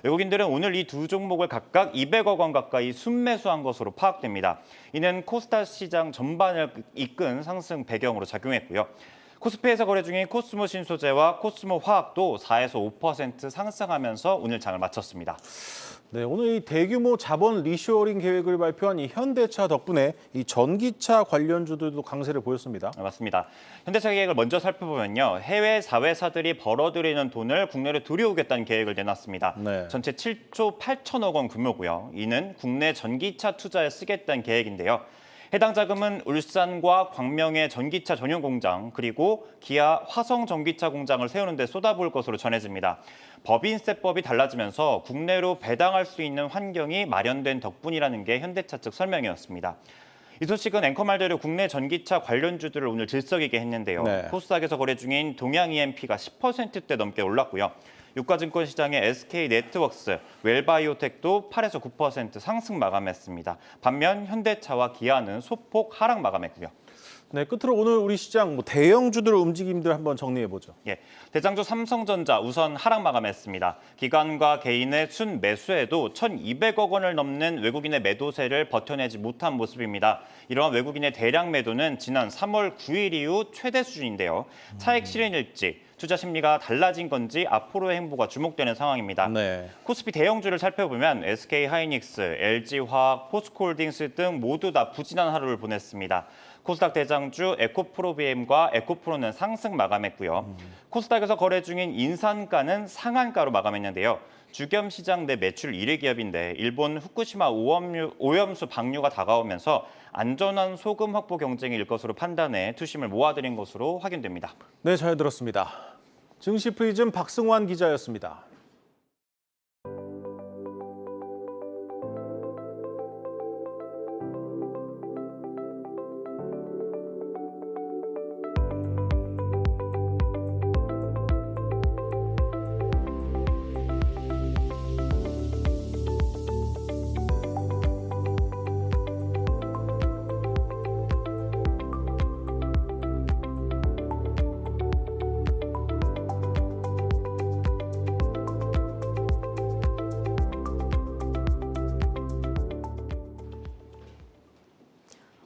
외국인들은 오늘 이 두 종목을 각각 200억 원 가까이 순매수한 것으로 파악됩니다. 이는 코스닥 시장 전반을 이끈 상승 배경으로 작용했고요. 코스피에서 거래 중인 코스모 신소재와 코스모 화학도 4에서 5% 상승하면서 오늘 장을 마쳤습니다. 네, 오늘 이 대규모 자본 리쇼어링 계획을 발표한 이 현대차 덕분에 이 전기차 관련주들도 강세를 보였습니다. 맞습니다. 현대차 계획을 먼저 살펴보면요. 해외 자회사들이 벌어들이는 돈을 국내로 들여오겠다는 계획을 내놨습니다. 전체 7조 8천억 원 규모고요. 이는 국내 전기차 투자에 쓰겠다는 계획인데요. 해당 자금은 울산과 광명의 전기차 전용 공장 그리고 기아 화성 전기차 공장을 세우는 데 쏟아부을 것으로 전해집니다. 법인세법이 달라지면서 국내로 배당할 수 있는 환경이 마련된 덕분이라는 게 현대차 측 설명이었습니다. 이 소식은 앵커 말대로 국내 전기차 관련주들을 오늘 들썩이게 했는데요. 코스닥에서 거래 중인 동양 EMP가 10%대 넘게 올랐고요. 유가증권 시장의 SK네트워크스, 웰바이오텍도 8에서 9% 상승 마감했습니다. 반면 현대차와 기아는 소폭 하락 마감했고요. 네, 끝으로 오늘 우리 시장 대형주들 움직임들 한번 정리해보죠. 예, 대장주 삼성전자 우선 하락 마감했습니다. 기관과 개인의 순 매수에도 1,200억 원을 넘는 외국인의 매도세를 버텨내지 못한 모습입니다. 이러한 외국인의 대량 매도는 지난 3월 9일 이후 최대 수준인데요. 차익 실현일지, 투자 심리가 달라진 건지 앞으로의 행보가 주목되는 상황입니다. 네. 코스피 대형주를 살펴보면 SK하이닉스, LG화학, 포스코홀딩스 등 모두 다 부진한 하루를 보냈습니다. 코스닥 대장주 에코프로비엠과 에코프로는 상승 마감했고요. 코스닥에서 거래 중인 인산가는 상한가로 마감했는데요. 주겸 시장 내 매출 1위 기업인데 일본 후쿠시마 오염수 방류가 다가오면서 안전한 소금 확보 경쟁일 것으로 판단해 투심을 모아들인 것으로 확인됩니다. 네, 잘 들었습니다. 증시 프리즘 박승환 기자였습니다.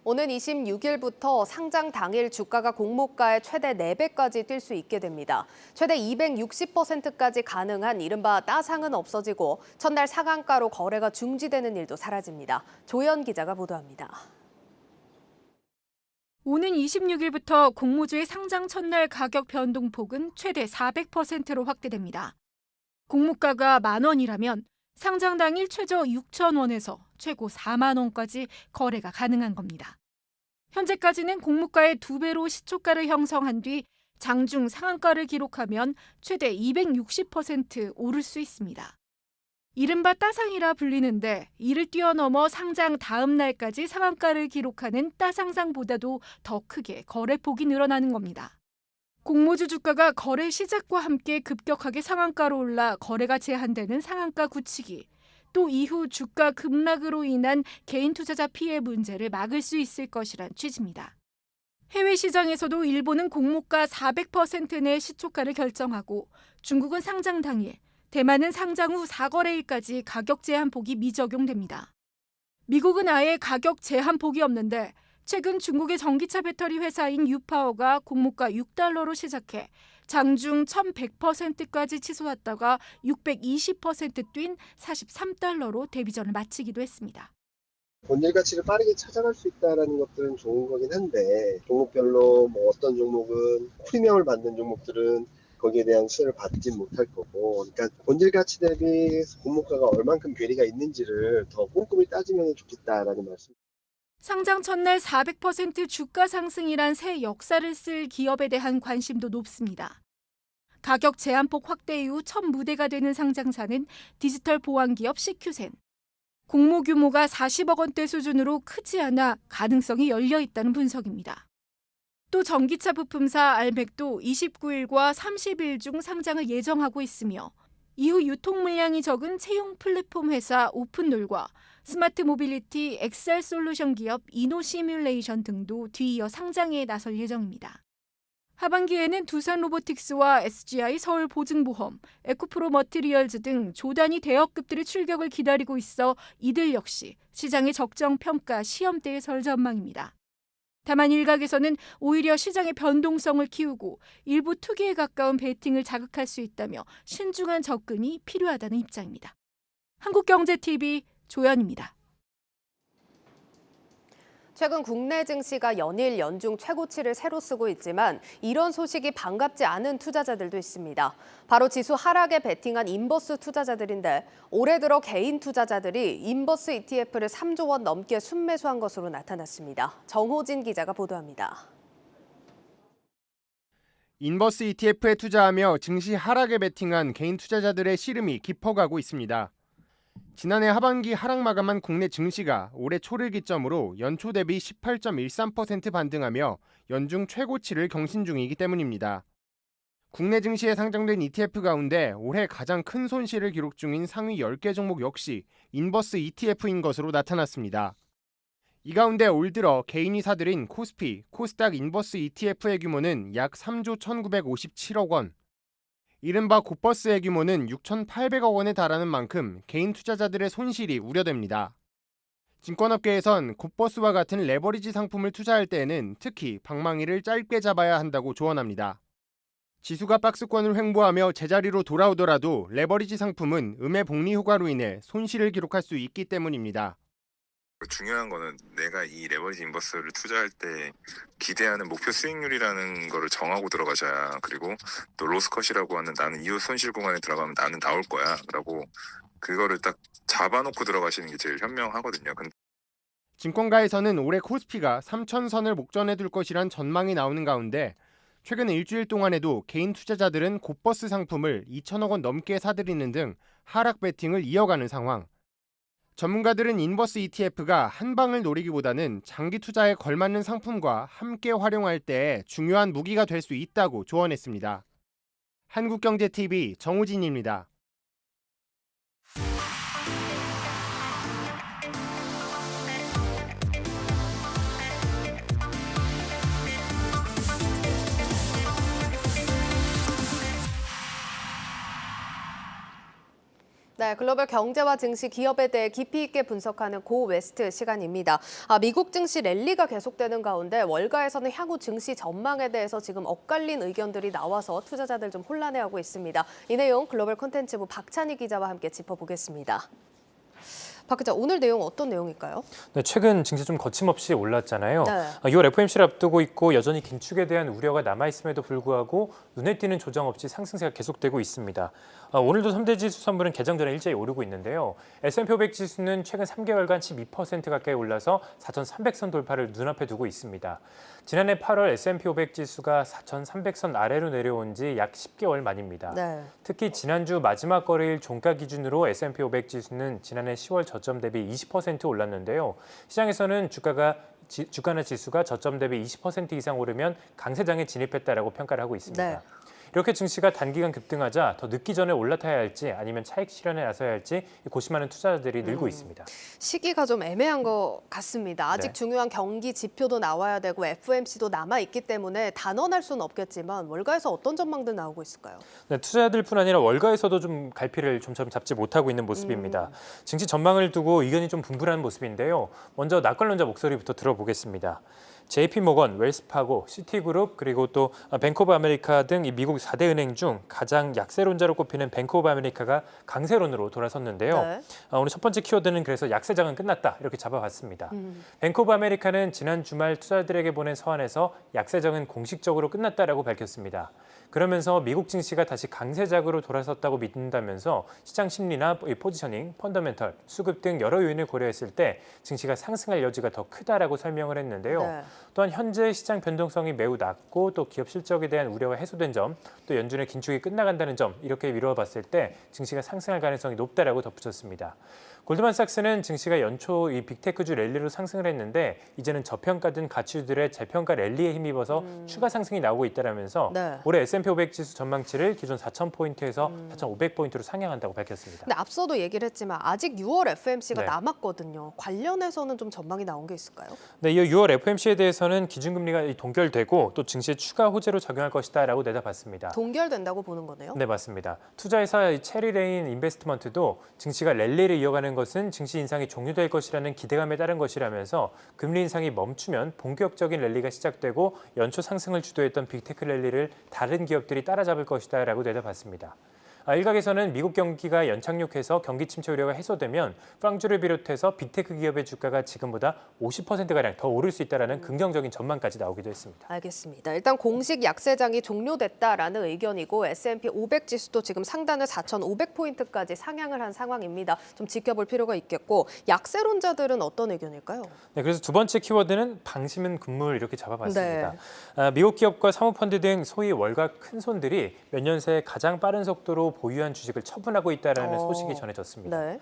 오는 26일부터 상장 당일 주가가 공모가의 최대 4배까지 뛸 수 있게 됩니다. 최대 260%까지 가능한 이른바 따상은 없어지고 첫날 상한가로 거래가 중지되는 일도 사라집니다. 조연 기자가 보도합니다. 오는 26일부터 공모주의 상장 첫날 가격 변동폭은 최대 400%로 확대됩니다. 공모가가 10,000원이라면 상장 당일 최저 6,000원에서 최고 40,000원까지 거래가 가능한 겁니다. 현재까지는 공모가의 2배로 시초가를 형성한 뒤 장중 상한가를 기록하면 최대 260% 오를 수 있습니다. 이른바 따상이라 불리는데 이를 뛰어넘어 상장 다음 날까지 상한가를 기록하는 따상상보다도 더 크게 거래폭이 늘어나는 겁니다. 공모주 주가가 거래 시작과 함께 급격하게 상한가로 올라 거래가 제한되는 상한가 굳히기, 또 이후 주가 급락으로 인한 개인 투자자 피해 문제를 막을 수 있을 것이란 취지입니다. 해외 시장에서도 일본은 공모가 400% 내 시초가를 결정하고 중국은 상장 당일, 대만은 상장 후 4거래일까지 가격 제한폭이 미적용됩니다. 미국은 아예 가격 제한폭이 없는데 최근 중국의 전기차 배터리 회사인 유파워가 공모가 $6로 시작해 장중 1,100%까지 치솟았다가 620% 뛴 $43로 데뷔전을 마치기도 했습니다. 본질 가치를 빠르게 찾아갈 수 있다는 것들은 좋은 거긴 한데 종목별로 어떤 종목은 프리미엄을 받는 종목들은 거기에 대한 수혜를 받지 못할 거고, 그러니까 본질 가치 대비 공모가가 얼만큼 괴리가 있는지를 더 꼼꼼히 따지면 좋겠다라는 말씀. 상장 첫날 400% 주가 상승이란 새 역사를 쓸 기업에 대한 관심도 높습니다. 가격 제한폭 확대 이후 첫 무대가 되는 상장사는 디지털 보안 기업 CQ센. 공모 규모가 40억 원대 수준으로 크지 않아 가능성이 열려 있다는 분석입니다. 또 전기차 부품사 알맥도 29일과 30일 중 상장을 예정하고 있으며 이후 유통 물량이 적은 채용 플랫폼 회사 오픈롤과 스마트 모빌리티 엑셀 솔루션 기업 이노시뮬레이션 등도 뒤이어 상장에 나설 예정입니다. 하반기에는 두산 로보틱스와 SGI 서울보증보험, 에코프로 머티리얼즈 등 조단위 대여급들의 출격을 기다리고 있어 이들 역시 시장의 적정 평가 시험대에 설 전망입니다. 다만 일각에서는 오히려 시장의 변동성을 키우고 일부 투기에 가까운 베팅을 자극할 수 있다며 신중한 접근이 필요하다는 입장입니다. 한국경제TV 조연입니다. 최근 국내 증시가 연일 연중 최고치를 새로 쓰고 있지만 이런 소식이 반갑지 않은 투자자들도 있습니다. 바로 지수 하락에 베팅한 인버스 투자자들인데 올해 들어 개인 투자자들이 인버스 ETF를 3조 원 넘게 순매수한 것으로 나타났습니다. 정호진 기자가 보도합니다. 인버스 ETF에 투자하며 증시 하락에 베팅한 개인 투자자들의 시름이 깊어가고 있습니다. 지난해 하반기 하락 마감한 국내 증시가 올해 초를 기점으로 연초 대비 18.13% 반등하며 연중 최고치를 경신 중이기 때문입니다. 국내 증시에 상장된 ETF 가운데 올해 가장 큰 손실을 기록 중인 상위 10개 종목 역시 인버스 ETF인 것으로 나타났습니다. 이 가운데 올 들어 개인이 사들인 코스피, 코스닥 인버스 ETF의 규모는 약 3조 1,957억 원. 이른바 곱버스의 규모는 6,800억 원에 달하는 만큼 개인 투자자들의 손실이 우려됩니다. 증권업계에선 곱버스와 같은 레버리지 상품을 투자할 때에는 특히 방망이를 짧게 잡아야 한다고 조언합니다. 지수가 박스권을 횡보하며 제자리로 돌아오더라도 레버리지 상품은 음의 복리 효과로 인해 손실을 기록할 수 있기 때문입니다. 중요한 거는 내가 이 레버리지 인버스를 투자할 때 기대하는 목표 수익률이라는 거를 정하고 들어가자. 그리고 또 로스컷이라고 하는 나는 이후 손실 구간에 들어가면 나는 나올 거야 라고 그거를 딱 잡아놓고 들어가시는 게 제일 현명하거든요. 증권가에서는 올해 코스피가 3,000선을 목전에 둘 것이란 전망이 나오는 가운데 최근 일주일 동안에도 개인 투자자들은 곱버스 상품을 2,000억 원 넘게 사들이는 등 하락 배팅을 이어가는 상황. 전문가들은 인버스 ETF가 한 방을 노리기보다는 장기 투자에 걸맞는 상품과 함께 활용할 때 중요한 무기가 될 수 있다고 조언했습니다. 한국경제TV 정우진입니다. 네, 글로벌 경제와 증시, 기업에 대해 깊이 있게 분석하는 고 웨스트 시간입니다. 미국 증시 랠리가 계속되는 가운데 월가에서는 향후 증시 전망에 대해서 지금 엇갈린 의견들이 나와서 투자자들 좀 혼란해하고 있습니다. 이 내용 글로벌 콘텐츠부 박찬희 기자와 함께 짚어보겠습니다. 박 기자, 오늘 내용 어떤 내용일까요? 네, 최근 증시 좀 거침없이 올랐잖아요. 네. 6월 FOMC를 앞두고 있고 여전히 긴축에 대한 우려가 남아있음에도 불구하고 눈에 띄는 조정 없이 상승세가 계속되고 있습니다. 오늘도 3대 지수 선물은 개장 전에 일제히 오르고 있는데요. S&P 500 지수는 최근 3개월간 12% 가까이 올라서 4,300선 돌파를 눈앞에 두고 있습니다. 지난해 8월 S&P 500 지수가 4,300선 아래로 내려온 지 약 10개월 만입니다. 네. 특히 지난주 마지막 거래일 종가 기준으로 S&P 500 지수는 지난해 10월 저점 대비 20% 올랐는데요. 시장에서는 주가나 지수가 저점 대비 20% 이상 오르면 강세장에 진입했다라고 평가를 하고 있습니다. 네. 이렇게 증시가 단기간 급등하자 더 늦기 전에 올라타야 할지 아니면 차익 실현에 나서야 할지 고심하는 투자자들이 늘고 있습니다. 시기가 좀 애매한 것 같습니다. 아직 네. 중요한 경기 지표도 나와야 되고 FOMC도 남아있기 때문에 단언할 수는 없겠지만 월가에서 어떤 전망들 나오고 있을까요? 네, 투자자들뿐 아니라 월가에서도 좀 갈피를 좀처럼 잡지 못하고 있는 모습입니다. 증시 전망을 두고 의견이 좀 분분한 모습인데요. 먼저 낙관론자 목소리부터 들어보겠습니다. JP모건, 웰스파고, 시티그룹 그리고 또 뱅크 오브 아메리카 등 이 미국 4대 은행 중 가장 약세론자로 꼽히는 뱅크 오브 아메리카가 강세론으로 돌아섰는데요. 네. 오늘 첫 번째 키워드는 그래서 약세장은 끝났다 이렇게 잡아봤습니다. 뱅크 오브 아메리카는 지난 주말 투자자들에게 보낸 서한에서 약세장은 공식적으로 끝났다라고 밝혔습니다. 그러면서 미국 증시가 다시 강세장으로 돌아섰다고 믿는다면서 시장 심리나 포지셔닝, 펀더멘털, 수급 등 여러 요인을 고려했을 때 증시가 상승할 여지가 더 크다라고 설명을 했는데요. 네. 또한 현재 시장 변동성이 매우 낮고 또 기업 실적에 대한 우려가 해소된 점, 또 연준의 긴축이 끝나간다는 점 이렇게 미뤄봤을 때 증시가 상승할 가능성이 높다라고 덧붙였습니다. 골드만삭스는 증시가 연초 이 빅테크주 랠리로 상승을 했는데 이제는 저평가된 가치주들의 재평가 랠리에 힘입어서 추가 상승이 나오고 있다라면서 네. 올해 S&P 500 지수 전망치를 기존 4,000포인트에서 4,500포인트로 상향한다고 밝혔습니다. 근데 앞서도 얘기를 했지만 아직 6월 FOMC가 네. 남았거든요. 관련해서는 좀 전망이 나온 게 있을까요? 네, 이 6월 FOMC에 대해서는 기준금리가 동결되고 또 증시에 추가 호재로 작용할 것이다라고 내다봤습니다. 동결된다고 보는 거네요? 네, 맞습니다. 투자회사 체리레인 인베스트먼트도 증시가 랠리를 이어가는 것은 증시 인상이 종료될 것이라는 기대감에 따른 것이라면서 금리 인상이 멈추면 본격적인 랠리가 시작되고 연초 상승을 주도했던 빅테크 랠리를 다른 기업들이 따라잡을 것이다라고 내다봤습니다. 일각에서는 미국 경기가 연착륙해서 경기 침체 우려가 해소되면 빵주를 비롯해서 빅테크 기업의 주가가 지금보다 50%가량 더 오를 수 있다는 긍정적인 전망까지 나오기도 했습니다. 알겠습니다. 일단 공식 약세장이 종료됐다라는 의견이고 S&P 500 지수도 지금 상단을 4,500포인트까지 상향을 한 상황입니다. 좀 지켜볼 필요가 있겠고 약세론자들은 어떤 의견일까요? 네, 그래서 두 번째 키워드는 방심은 금물 이렇게 잡아봤습니다. 네. 미국 기업과 사모펀드 등 소위 월가 큰손들이 몇 년 새 가장 빠른 속도로 보유한 주식을 처분하고 있다는 소식이 전해졌습니다. 네.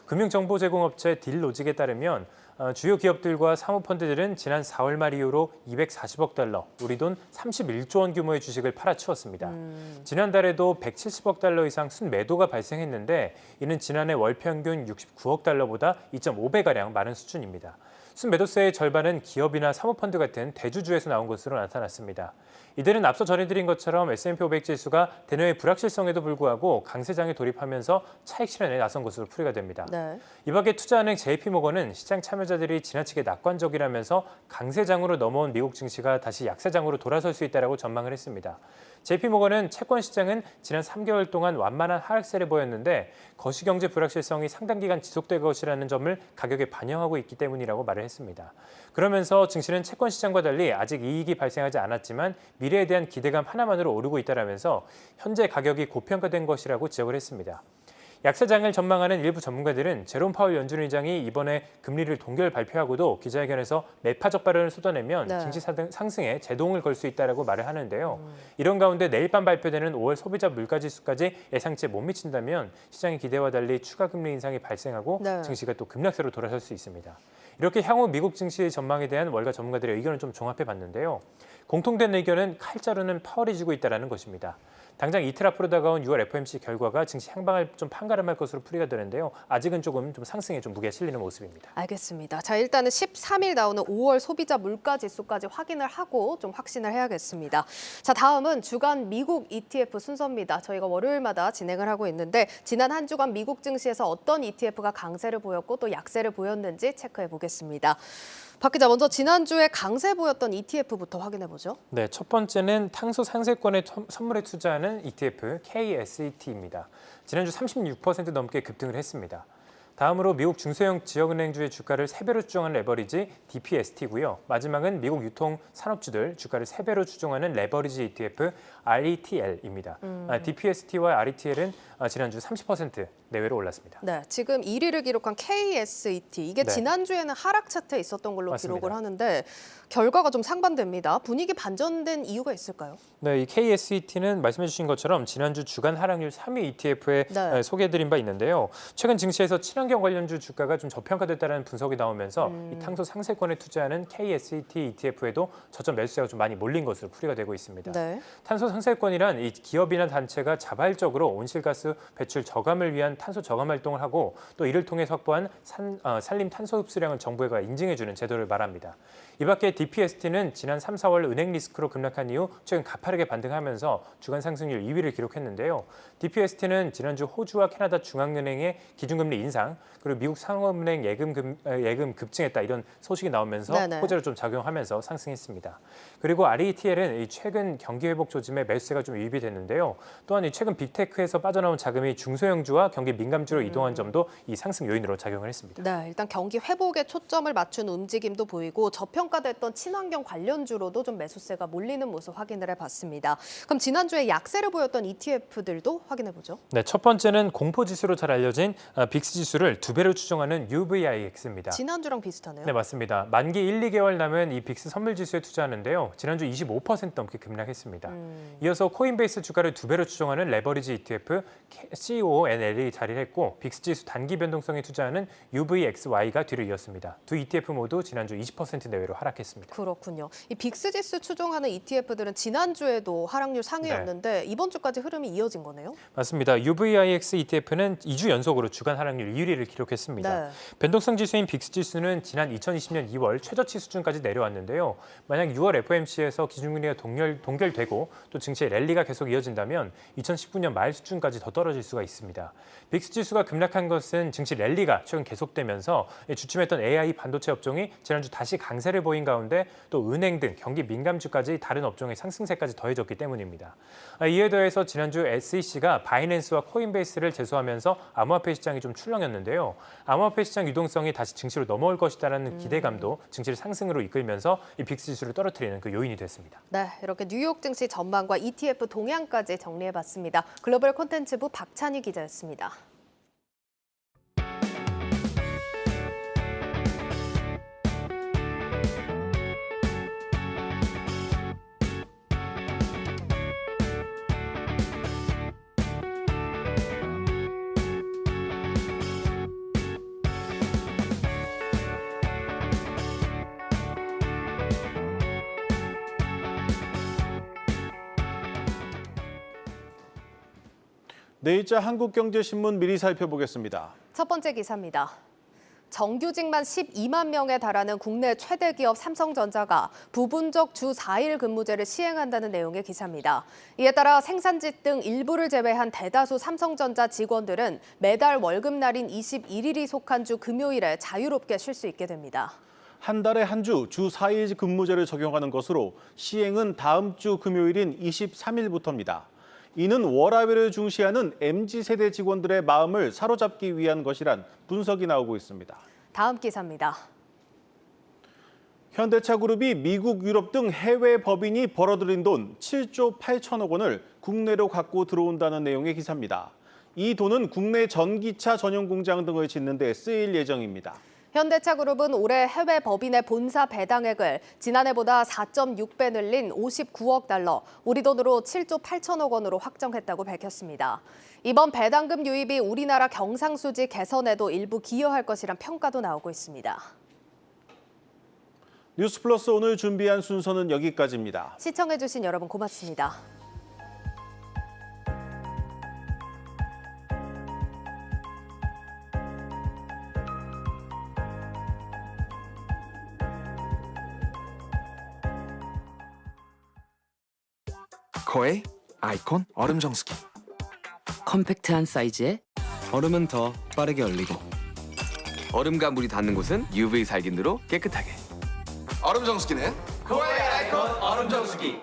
금융정보 제공업체 딜로직에 따르면 주요 기업들과 사모펀드들은 지난 4월 말 이후로 240억 달러, 우리 돈 31조 원 규모의 주식을 팔아치웠습니다. 지난달에도 170억 달러 이상 순매도가 발생했는데 이는 지난해 월 평균 69억 달러보다 2.5배가량 많은 수준입니다. 순매도세의 절반은 기업이나 사모펀드 같은 대주주에서 나온 것으로 나타났습니다. 이들은 앞서 전해드린 것처럼 S&P 500 지수가 대내외 불확실성에도 불구하고 강세장에 돌입하면서 차익 실현에 나선 것으로 풀이가 됩니다. 네. 이 밖에 투자은행 JP모건은 시장 참여자들이 지나치게 낙관적이라면서 강세장으로 넘어온 미국 증시가 다시 약세장으로 돌아설 수 있다고 전망을 했습니다. JP모건은 채권 시장은 지난 3개월 동안 완만한 하락세를 보였는데 거시경제 불확실성이 상당 기간 지속될 것이라는 점을 가격에 반영하고 있기 때문이라고 말을 했습니다. 그러면서 증시는 채권 시장과 달리 아직 이익이 발생하지 않았지만 미래에 대한 기대감 하나만으로 오르고 있다라면서 현재 가격이 고평가된 것이라고 지적을 했습니다. 약세장을 전망하는 일부 전문가들은 제롬 파월 연준 의장이 이번에 금리를 동결 발표하고도 기자회견에서 매파적 발언을 쏟아내면 네. 증시 상승에 제동을 걸 수 있다고 말을 하는데요. 이런 가운데 내일 밤 발표되는 5월 소비자 물가지수까지 예상치에 못 미친다면 시장의 기대와 달리 추가 금리 인상이 발생하고 네. 증시가 또 급락세로 돌아설 수 있습니다. 이렇게 향후 미국 증시의 전망에 대한 월가 전문가들의 의견을 좀 종합해 봤는데요. 공통된 의견은 칼자루는 파월이 쥐고 있다는 것입니다. 당장 이틀 앞으로 다가온 6월 FOMC 결과가 증시 향방을 좀 판가름할 것으로 풀이가 되는데요. 아직은 조금 상승에 좀 무게가 실리는 모습입니다. 알겠습니다. 자, 일단은 13일 나오는 5월 소비자 물가 지수까지 확인을 하고 좀 확신을 해야겠습니다. 자, 다음은 주간 미국 ETF 순서입니다. 저희가 월요일마다 진행을 하고 있는데 지난 한 주간 미국 증시에서 어떤 ETF가 강세를 보였고 또 약세를 보였는지 체크해 보겠습니다. 박 기자, 먼저 지난주에 강세 보였던 ETF부터 확인해 보죠. 네, 첫 번째는 탄소 상세권의 선물에 투자하는 ETF KSET입니다. 지난주 36% 넘게 급등을 했습니다. 다음으로 미국 중소형 지역은행주의 주가를 3배로 추정하는 레버리지 DPST고요. 마지막은 미국 유통 산업주들 주가를 3배로 추정하는 레버리지 ETF RETL입니다. DPST와 RETL은 지난주 30% 내외로 올랐습니다. 네, 지금 1위를 기록한 KSET, 이게 네. 지난주에는 하락 차트에 있었던 걸로 맞습니다. 기록을 하는데 결과가 좀 상반됩니다. 분위기 반전된 이유가 있을까요? 네, 이 KSET는 말씀해 주신 것처럼 지난주 주간 하락률 3위 ETF에 네. 소개해드린 바 있는데요. 최근 증시에서 친환경 관련주 주가가 좀 저평가됐다는 분석이 나오면서 이 탄소 상세권에 투자하는 KSET ETF에도 저점 매수세가 좀 많이 몰린 것으로 풀이가 되고 있습니다. 네. 탄소 상세권이란 이 기업이나 단체가 자발적으로 온실가스 배출 저감을 위한 탄소 저감 활동을 하고 또 이를 통해 확보한 산림 탄소 흡수량을 정부가 인증해주는 제도를 말합니다. 이 밖에 DPST는 지난 3, 4월 은행 리스크로 급락한 이후 최근 가파르게 반등하면서 주간 상승률 2위를 기록했는데요. DPST는 지난주 호주와 캐나다 중앙은행의 기준금리 인상 그리고 미국 상업은행 예금 급증했다 이런 소식이 나오면서 네네. 호재로 좀 작용하면서 상승했습니다. 그리고 RETL은 최근 경기 회복 조짐에 매수세가 좀 유입이 됐는데요. 또한 최근 빅테크에서 빠져나온 자금이 중소형주와 경기 민감주로 이동한 점도 이 상승 요인으로 작용을 했습니다. 네, 일단 경기 회복에 초점을 맞춘 움직임도 보이고 저평가됐던 친환경 관련주로도 좀 매수세가 몰리는 모습 확인을 해봤습니다. 그럼 지난주에 약세를 보였던 ETF들도 확인해보죠. 네, 첫 번째는 공포지수로 잘 알려진 빅스 지수를 2배로 추정하는 UVIX입니다. 지난주랑 비슷하네요. 네, 맞습니다. 만기 1, 2개월 남은 이 빅스 선물지수에 투자하는데요. 지난주 25% 넘게 급락했습니다. 이어서 코인베이스 주가를 2배로 추정하는 레버리지 ETF CONL이 자리를 했고 빅스 지수 단기 변동성에 투자하는 UVXY가 뒤를 이었습니다. 두 ETF 모두 지난주 20% 내외로 하락했습니다. 그렇군요. 이 빅스 지수 추종하는 ETF들은 지난주에도 하락률 상위였는데 이번 주까지 흐름이 이어진 거네요? 맞습니다. UVIX ETF는 2주 연속으로 주간 하락률 1위를 기록했습니다. 네. 변동성 지수인 빅스 지수는 지난 2020년 2월 최저치 수준까지 내려왔는데요. 만약 6월 FOMC에서 기준금리가 동결되고 또 증시의 랠리가 계속 이어진다면 2019년 말 수준까지 더 떨어질 수가 있습니다. 빅스 지수가 급락한 것은 증시 랠리가 최근 계속되면서 주춤했던 AI 반도체 업종이 지난주 다시 강세를 보인 가운데 또 은행 등 경기 민감주까지 다른 업종의 상승세까지 더해졌기 때문입니다. 이에 더해서 지난주 SEC가 바이낸스와 코인베이스를 제소하면서 암호화폐 시장이 좀 출렁였는데요. 암호화폐 시장 유동성이 다시 증시로 넘어올 것이다라는 기대감도 증시를 상승으로 이끌면서 이 빅스 지수를 떨어뜨리는 그 요인이 됐습니다. 네, 이렇게 뉴욕 증시 전망과 ETF 동향까지 정리해봤습니다. 글로벌 콘텐츠부 박찬희 기자였습니다. 내일자 한국경제신문 미리 살펴보겠습니다. 첫 번째 기사입니다. 정규직만 12만 명에 달하는 국내 최대 기업 삼성전자가 부분적 주 4일 근무제를 시행한다는 내용의 기사입니다. 이에 따라 생산직 등 일부를 제외한 대다수 삼성전자 직원들은 매달 월급날인 21일이 속한 주 금요일에 자유롭게 쉴 수 있게 됩니다. 한 달에 한 주, 주 4일 근무제를 적용하는 것으로 시행은 다음 주 금요일인 23일부터입니다. 이는 워라밸을 중시하는 MZ세대 직원들의 마음을 사로잡기 위한 것이란 분석이 나오고 있습니다. 다음 기사입니다. 현대차그룹이 미국, 유럽 등 해외 법인이 벌어들인 돈 7조 8천억 원을 국내로 갖고 들어온다는 내용의 기사입니다. 이 돈은 국내 전기차 전용 공장 등을 짓는 데 쓰일 예정입니다. 현대차그룹은 올해 해외 법인의 본사 배당액을 지난해보다 4.6배 늘린 59억 달러, 우리 돈으로 7조 8천억 원으로 확정했다고 밝혔습니다. 이번 배당금 유입이 우리나라 경상수지 개선에도 일부 기여할 것이란 평가도 나오고 있습니다. 뉴스플러스 오늘 준비한 순서는 여기까지입니다. 시청해주신 여러분 고맙습니다. 거의 아이콘 얼음 정수기. 컴팩트한 사이즈에 얼음은 더 빠르게 얼리고 얼음과 물이 닿는 곳은 UV 살균으로 깨끗하게. 얼음 정수기는 거의 아이콘 얼음 정수기.